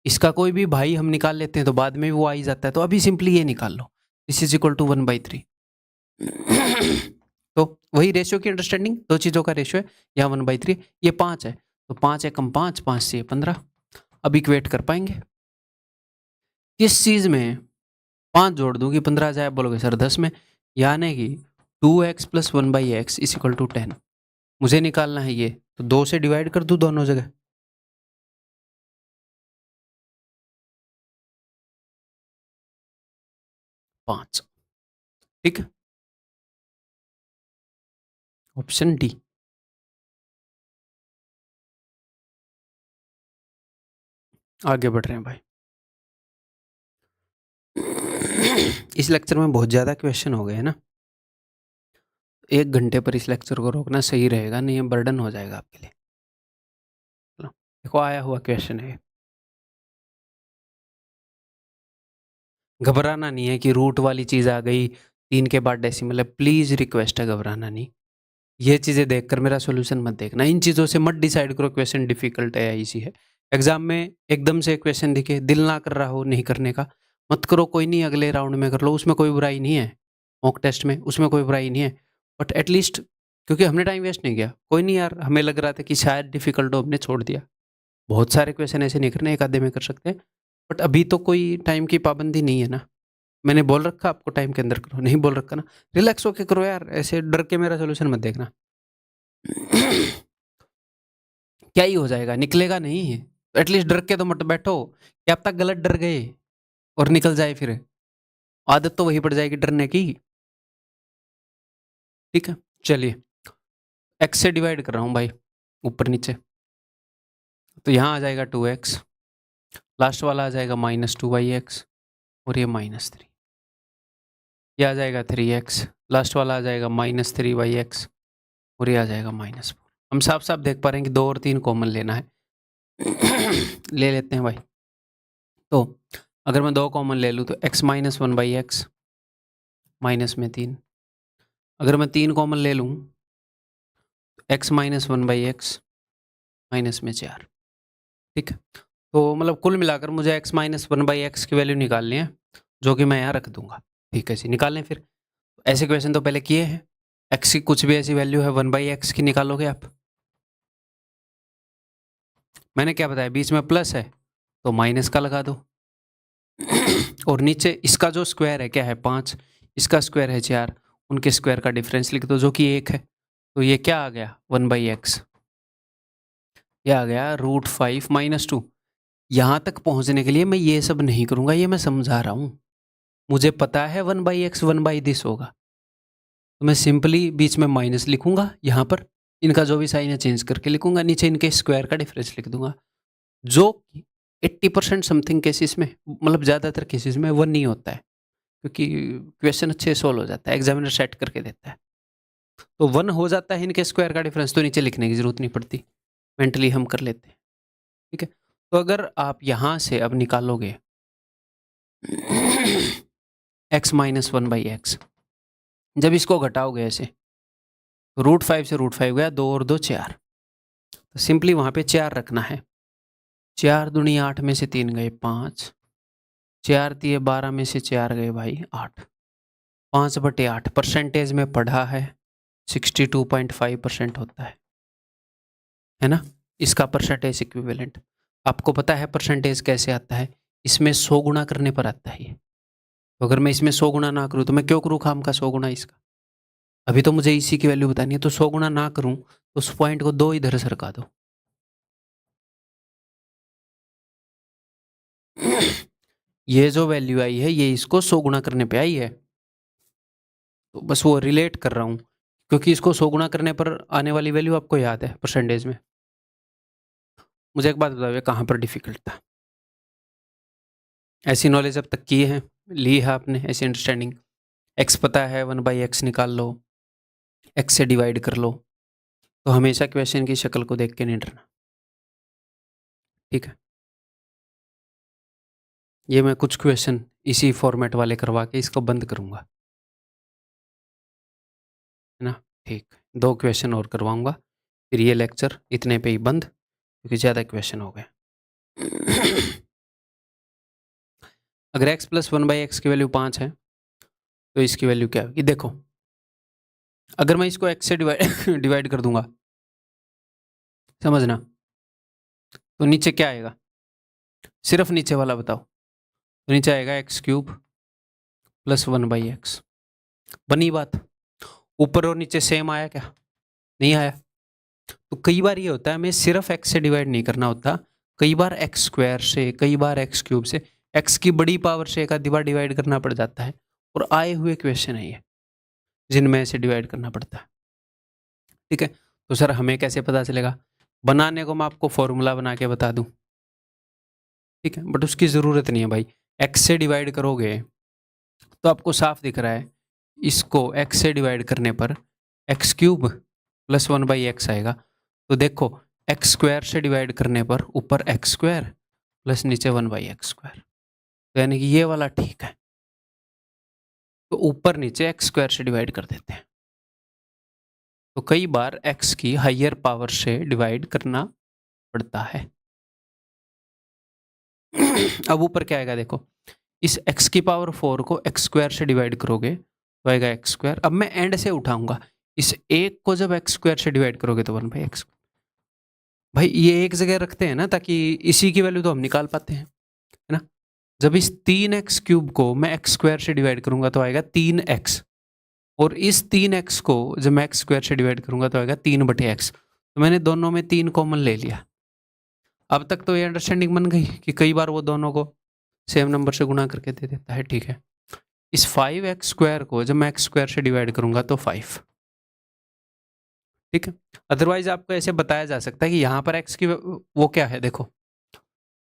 इसका कोई भी भाई हम निकाल लेते हैं तो बाद में वो आ ही जाता है, तो अभी सिंपली ये निकाल लो, दिस इज इक्वल टू 1/3। तो वही रेशियो की अंडरस्टैंडिंग, दो चीजों का रेशियो है, यहाँ 1/3, ये 5 है, तो 5 एकम 5, 5 से 15। अब इक्वेट कर पाएंगे, किस चीज में 5 जोड़ दूं कि 15 आ जाए? बोलोगे सर 10 में, यानी कि 2x plus 1/x is equal to 10। मुझे निकालना है ये, तो 2 से डिवाइड कर दूं दोनों जगह, पांच। ठीक है, ऑप्शन डी। आगे बढ़ रहे हैं भाई। इस लेक्चर में बहुत ज़्यादा क्वेश्चन हो गए हैं ना, 1 घंटे पर इस लेक्चर को रोकना सही रहेगा, नहीं ये बर्डन हो जाएगा आपके लिए। चलो देखो, आया हुआ क्वेश्चन है, घबराना नहीं है कि रूट वाली चीज़ आ गई, 3 के बाद डेसिमल है, प्लीज़ रिक्वेस्ट है, घबराना नहीं। ये चीज़ें देखकर मेरा सोल्यूशन मत देखना, इन चीज़ों से मत डिसाइड करो क्वेश्चन डिफिकल्ट है या इजी है। एग्जाम में एकदम से क्वेश्चन दिखे, दिल ना कर रहा हो नहीं करने का, मत करो, कोई नहीं, अगले राउंड में कर लो, उसमें कोई बुराई नहीं है। मॉक टेस्ट में उसमें कोई बुराई नहीं है, बट एटलीस्ट, क्योंकि हमने टाइम वेस्ट नहीं किया, कोई नहीं यार, हमें लग रहा था कि शायद डिफिकल्ट हो, हमने छोड़ दिया। बहुत सारे क्वेश्चन ऐसे नहीं करने, एक आधे में कर सकते हैं, बट अभी तो कोई टाइम की पाबंदी नहीं है ना। मैंने बोल रखा आपको टाइम के अंदर करो, नहीं बोल रखा ना, रिलैक्स होके करो यार, ऐसे डर के मेरा सोल्यूशन मत देखना। क्या ही हो जाएगा, निकलेगा नहीं, एटलीस्ट डर के तो मत बैठो, क्या अब तक गलत डर गए और निकल जाए, फिर आदत तो वही पड़ जाएगी डरने की। ठीक है, चलिए, x से डिवाइड कर रहा हूँ भाई, ऊपर नीचे, तो यहाँ आ जाएगा 2x, लास्ट वाला आ जाएगा -2/x, और ये -3, ये आ जाएगा 3x, लास्ट वाला आ जाएगा -3/x, और ये आ जाएगा -4। हम साफ साफ देख पा रहे हैं कि 2 और 3 कॉमन लेना है। ले लेते हैं भाई। तो अगर मैं 2 कॉमन ले लूँ तो x माइनस 1/x, माइनस में 3। अगर मैं 3 कॉमन ले लूँ तो x माइनस 1/x, माइनस में 4। ठीक है, तो मतलब कुल मिलाकर मुझे x माइनस 1/x की वैल्यू निकालनी है, जो कि मैं यहाँ रख दूंगा। ठीक है जी, निकालें फिर। ऐसे क्वेश्चन तो पहले किए हैं, x की कुछ भी ऐसी वैल्यू है 1/x की निकालोगे आप। मैंने क्या बताया, बीच में प्लस है तो माइनस का लगा दो, और नीचे इसका जो स्क्वायर है क्या है 5, इसका स्क्वायर है 4, उनके स्क्वायर का डिफरेंस लिख दो जो कि 1 है। तो ये क्या आ गया 1/x, ये आ गया √5 - 2। यहाँ तक पहुँचने के लिए मैं ये सब नहीं करूँगा, ये मैं समझा रहा हूँ। मुझे पता है 1/x 1/this होगा, तो मैं सिंपली बीच में माइनस लिखूँगा, यहाँ पर इनका जो भी साइन है चेंज करके लिखूँगा, नीचे इनके स्क्वायर का डिफरेंस लिख दूँगा, जो 80% समथिंग केसेस में, मतलब ज़्यादातर केसेस में 1 नहीं होता है, क्योंकि क्वेश्चन अच्छे से सोल्व हो जाता है, एग्जामिनर सेट करके देता है। तो 1 हो जाता है इनके स्क्वायर का डिफरेंस, तो नीचे लिखने की ज़रूरत नहीं पड़ती, मेंटली हम कर लेते हैं, ठीक है। तो अगर आप यहाँ से अब निकालोगे x माइनस 1/x, जब इसको घटाओगे ऐसे, तो √5 से √5 गया, 2 और 2 4, तो सिंपली वहाँ पे 4 रखना है। 4 दूनी 8 में से 3 गए 5, 4 तिये 12 में से 4 गए भाई 8, 5/8 परसेंटेज में पढ़ा है, 62.5% होता है ना। इसका परसेंटेज इक्विवेलेंट आपको पता है परसेंटेज कैसे आता है, इसमें 100 गुना करने पर आता है ये। तो अगर मैं इसमें 100 गुना ना करूँ तो मैं क्यों करूँ खाम का 100 गुना इसका, अभी तो मुझे इसी की वैल्यू बतानी है, तो 100 गुना ना करूँ तो उस पॉइंट को 2 इधर सरका दो। ये जो वैल्यू आई है ये इसको 100 गुना करने पे आई है, तो बस वो रिलेट कर रहा हूँ, क्योंकि इसको 100 गुना करने पर आने वाली वैल्यू आपको याद है परसेंटेज में। मुझे एक बात बताओ, कहाँ पर डिफिकल्ट था? ऐसी नॉलेज अब तक की है, ली है आपने, ऐसी अंडरस्टैंडिंग, x पता है 1/x निकाल लो, x से डिवाइड कर लो, तो हमेशा क्वेश्चन की शक्ल को देख के नहीं डरना, ठीक है। ये मैं कुछ क्वेश्चन इसी फॉर्मेट वाले करवा के इसको बंद करूँगा, है ना, ठीक। 2 क्वेश्चन और करवाऊँगा, फिर ये लेक्चर इतने पे ही बंद, क्योंकि ज़्यादा क्वेश्चन हो गए। अगर x प्लस 1/x की वैल्यू 5 है, तो इसकी वैल्यू क्या होगी? देखो, अगर मैं इसको x से डिवाइड कर दूंगा, समझना, तो नीचे क्या आएगा? सिर्फ नीचे वाला बताओ। तो नीचे आएगा x³ प्लस 1/x, बनी बात। ऊपर और नीचे सेम आया क्या? नहीं आया। तो कई बार ये होता है, हमें सिर्फ x से डिवाइड नहीं करना होता, कई बार x² से, कई बार x³ से, x की बड़ी पावर से एक आधी बार डिवाइड करना पड़ जाता है, और आए हुए क्वेश्चन है ये जिनमें ऐसे डिवाइड करना पड़ता है, ठीक है। तो सर हमें कैसे पता चलेगा? बनाने को मैं आपको फॉर्मूला बना के बता दूं, ठीक है, बट उसकी ज़रूरत नहीं है भाई। x से डिवाइड करोगे तो आपको साफ दिख रहा है, इसको x से डिवाइड करने पर x³ प्लस 1/x आएगा। तो देखो, x² से डिवाइड करने पर ऊपर x² प्लस नीचे 1/x², तो यानी कि ये वाला ठीक है। तो ऊपर नीचे x² से डिवाइड कर देते हैं, तो कई बार x की हायर पावर से डिवाइड करना पड़ता है। अब ऊपर क्या आएगा देखो, इस x की पावर 4 को x² से डिवाइड करोगे तो आएगा x²। अब मैं एंड से उठाऊंगा, इस एक को जब x² से डिवाइड करोगे तो 1/x। भाई ये एक जगह रखते हैं ना, ताकि इसी की वैल्यू तो हम निकाल पाते हैं, है ना। जब इस 3x³ को मैं x² से डिवाइड करूंगा तो आएगा 3x, और इस 3x को जब मैं x² से डिवाइड करूंगा तो आएगा 3/x। तो मैंने दोनों में 3 कॉमन ले लिया। अब तक तो ये अंडरस्टैंडिंग बन गई कि कई बार वो दोनों को सेम नंबर से गुणा करके दे देता है, ठीक है। इस 5x² को जब मैं x² से डिवाइड करूंगा तो 5, ठीक है। अदरवाइज आपको ऐसे बताया जा सकता है कि यहाँ पर x की वो क्या है, देखो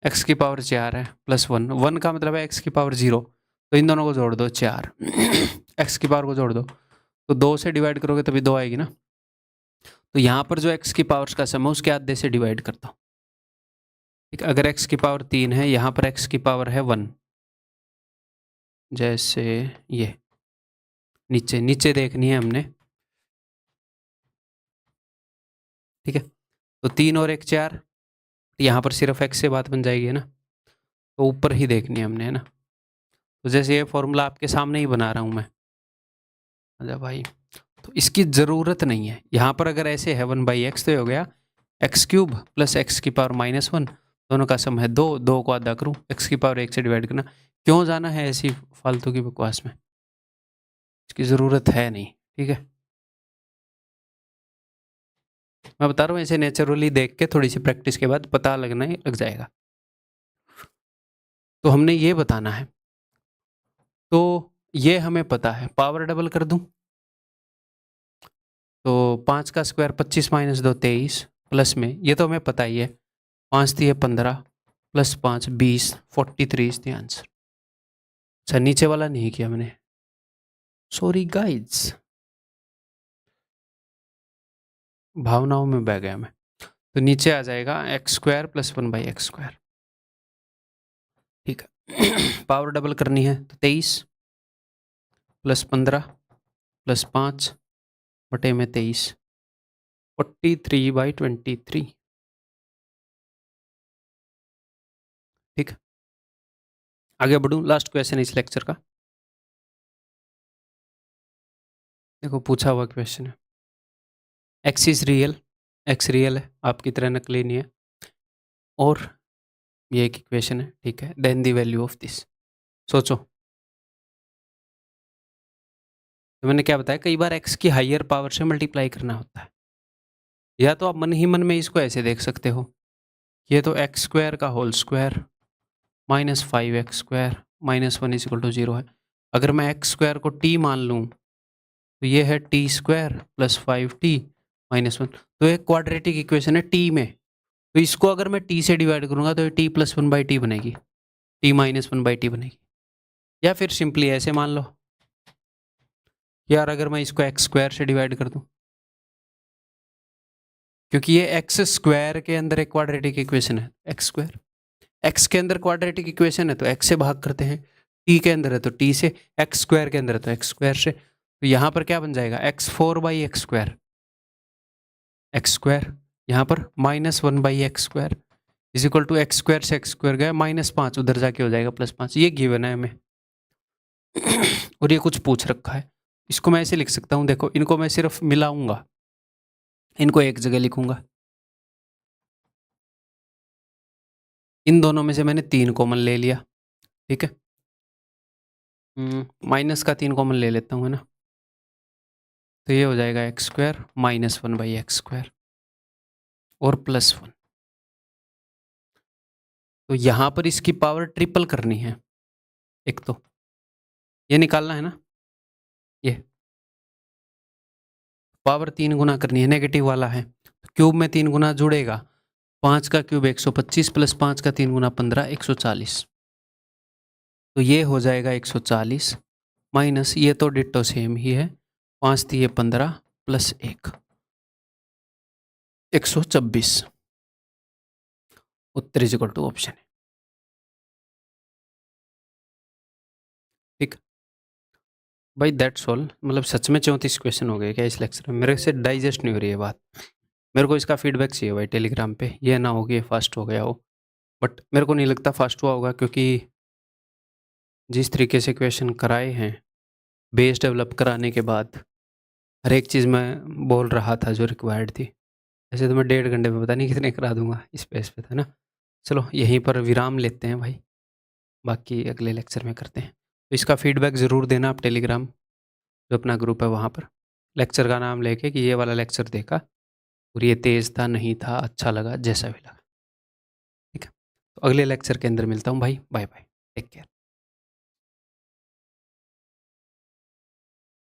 x की पावर 4 है प्लस 1, 1 का मतलब है x की पावर 0, तो इन दोनों को जोड़ दो 4, x की पावर को जोड़ दो, तो 2 से डिवाइड करोगे तभी 2 आएगी ना। तो यहाँ पर जो x की पावर्स का सम है उसके आधे से डिवाइड करता हूँ, ठीक है। अगर x की पावर 3 है, यहाँ पर x की पावर है 1, जैसे ये नीचे नीचे देखनी है हमने, ठीक है। तो 3 और 1 4, यहाँ पर सिर्फ x से बात बन जाएगी, है ना। तो ऊपर ही देखनी है हमने, है ना। तो जैसे ये फॉर्मूला आपके सामने ही बना रहा हूँ मैं, अच्छा भाई, तो इसकी ज़रूरत नहीं है। यहाँ पर अगर ऐसे है 1/x तो हो गया x³ प्लस x की पावर -1, दोनों का सम है 2, 2 को आधा करूँ, x की पावर 1 से डिवाइड करना, क्यों जाना है ऐसी फालतू की बकवास में, इसकी ज़रूरत है नहीं, ठीक है। मैं बता रहा हूँ, ऐसे नेचुरली देख के थोड़ी सी प्रैक्टिस के बाद पता लगने लग जाएगा। तो हमने ये बताना है। तो ये हमें पता है, पावर डबल कर दूं तो 5 का स्क्वायर 25 माइनस 2 23 प्लस में, ये तो हमें पता ही है, 5 दिए 15 प्लस 5 20 43 इज द आंसर। अच्छा नीचे वाला नहीं किया मैंने, सॉरी गाइड्स, भावनाओं में बह गया मैं। तो नीचे आ जाएगा एक्स स्क्वायर प्लस 1/x²। ठीक है पावर डबल करनी है तो 23 प्लस 15 प्लस 5 बटे में 23, 43/23। ठीक है आगे बढ़ूं, लास्ट क्वेश्चन इस लेक्चर का। देखो पूछा हुआ क्वेश्चन है, x is real, x real है, आपकी तरह नकली नहीं है, और ये एक इक्वेशन है, ठीक है, then the value of this. सोचो, तो मैंने क्या बताया, कई बार एक्स की हायर पावर से मल्टीप्लाई करना होता है, या तो आप मन ही मन में इसको ऐसे देख सकते हो, ये तो एक्स स्क्वायर का whole square minus 5x² minus 1 is equal to 0 है। अगर मैं एक्स स्क्वायर को टी मान लूँ तो ये है t² प्लस 5t माइनस 1, तो एक क्वाड्रेटिक इक्वेशन है टी में, तो इसको अगर मैं टी से डिवाइड करूंगा तो ये t प्लस 1/t बनेगी, t माइनस 1/t बनेगी। या फिर सिंपली ऐसे मान लो यार, अगर मैं इसको एक्स स्क्वायर से डिवाइड कर दूं, क्योंकि ये एक्स स्क्वायर के अंदर एक क्वाड्रेटिक इक्वेशन है, एक्स स्क्वायर एक्स के अंदर क्वाड्रेटिक इक्वेशन है तो एक्स से भाग करते हैं, टी के अंदर है तो टी से, एक्स स्क्वायर के अंदर है तो एक्स स्क्वायर से, तो यहाँ पर क्या बन जाएगा x4/x², एक्स स्क्वायर यहाँ पर -1/x² is equal to x square से एक्स स्क्वायर गया -5, उधर जाके हो जाएगा +5, ये गिवन है हमें और ये कुछ पूछ रखा है, इसको मैं ऐसे लिख सकता हूँ, देखो इनको मैं सिर्फ मिलाऊंगा, इनको एक जगह लिखूंगा, इन दोनों में से मैंने 3 कॉमन ले लिया, ठीक है, माइनस का 3 कॉमन ले लेता हूँ, है ना, तो ये हो जाएगा x² -1/x² और +1। तो यहाँ पर इसकी पावर ट्रिपल करनी है, एक तो ये निकालना है ना, ये पावर 3 गुना करनी है, नेगेटिव वाला है, क्यूब में 3 गुना जुड़ेगा, 5 का क्यूब 125 प्लस 5 का 3 गुना 15 140, तो ये हो जाएगा 140 माइनस, ये तो डिट्टो सेम ही है, 5 दिए 15 प्लस 1 126, उत्तर इज इक्वल टू ऑप्शन है। ठीक भाई दैट्स ऑल, मतलब सच में 34 क्वेश्चन हो गए क्या इस लेक्चर में, मेरे से डाइजेस्ट नहीं हो रही है बात, मेरे को इसका फीडबैक चाहिए भाई टेलीग्राम पे, ये ना हो कि फास्ट हो गया हो, बट मेरे को नहीं लगता फास्ट हुआ होगा, क्योंकि जिस तरीके से क्वेश्चन कराए हैं, बेस डेवलप कराने के बाद हर एक चीज़ मैं बोल रहा था जो रिक्वायर्ड थी, ऐसे तो मैं 1.5 घंटे में पता नहीं कितने करा दूंगा इस पेज पे, था ना। चलो यहीं पर विराम लेते हैं भाई, बाकी अगले लेक्चर में करते हैं। तो इसका फीडबैक ज़रूर देना आप टेलीग्राम जो अपना ग्रुप है वहाँ पर, लेक्चर का नाम लेके कि ये वाला लेक्चर देखा और ये तेज़ था नहीं था अच्छा लगा जैसा भी लगा, ठीक है। तो अगले लेक्चर के अंदर मिलता हूँ भाई, बाय बाय, टेक केयर।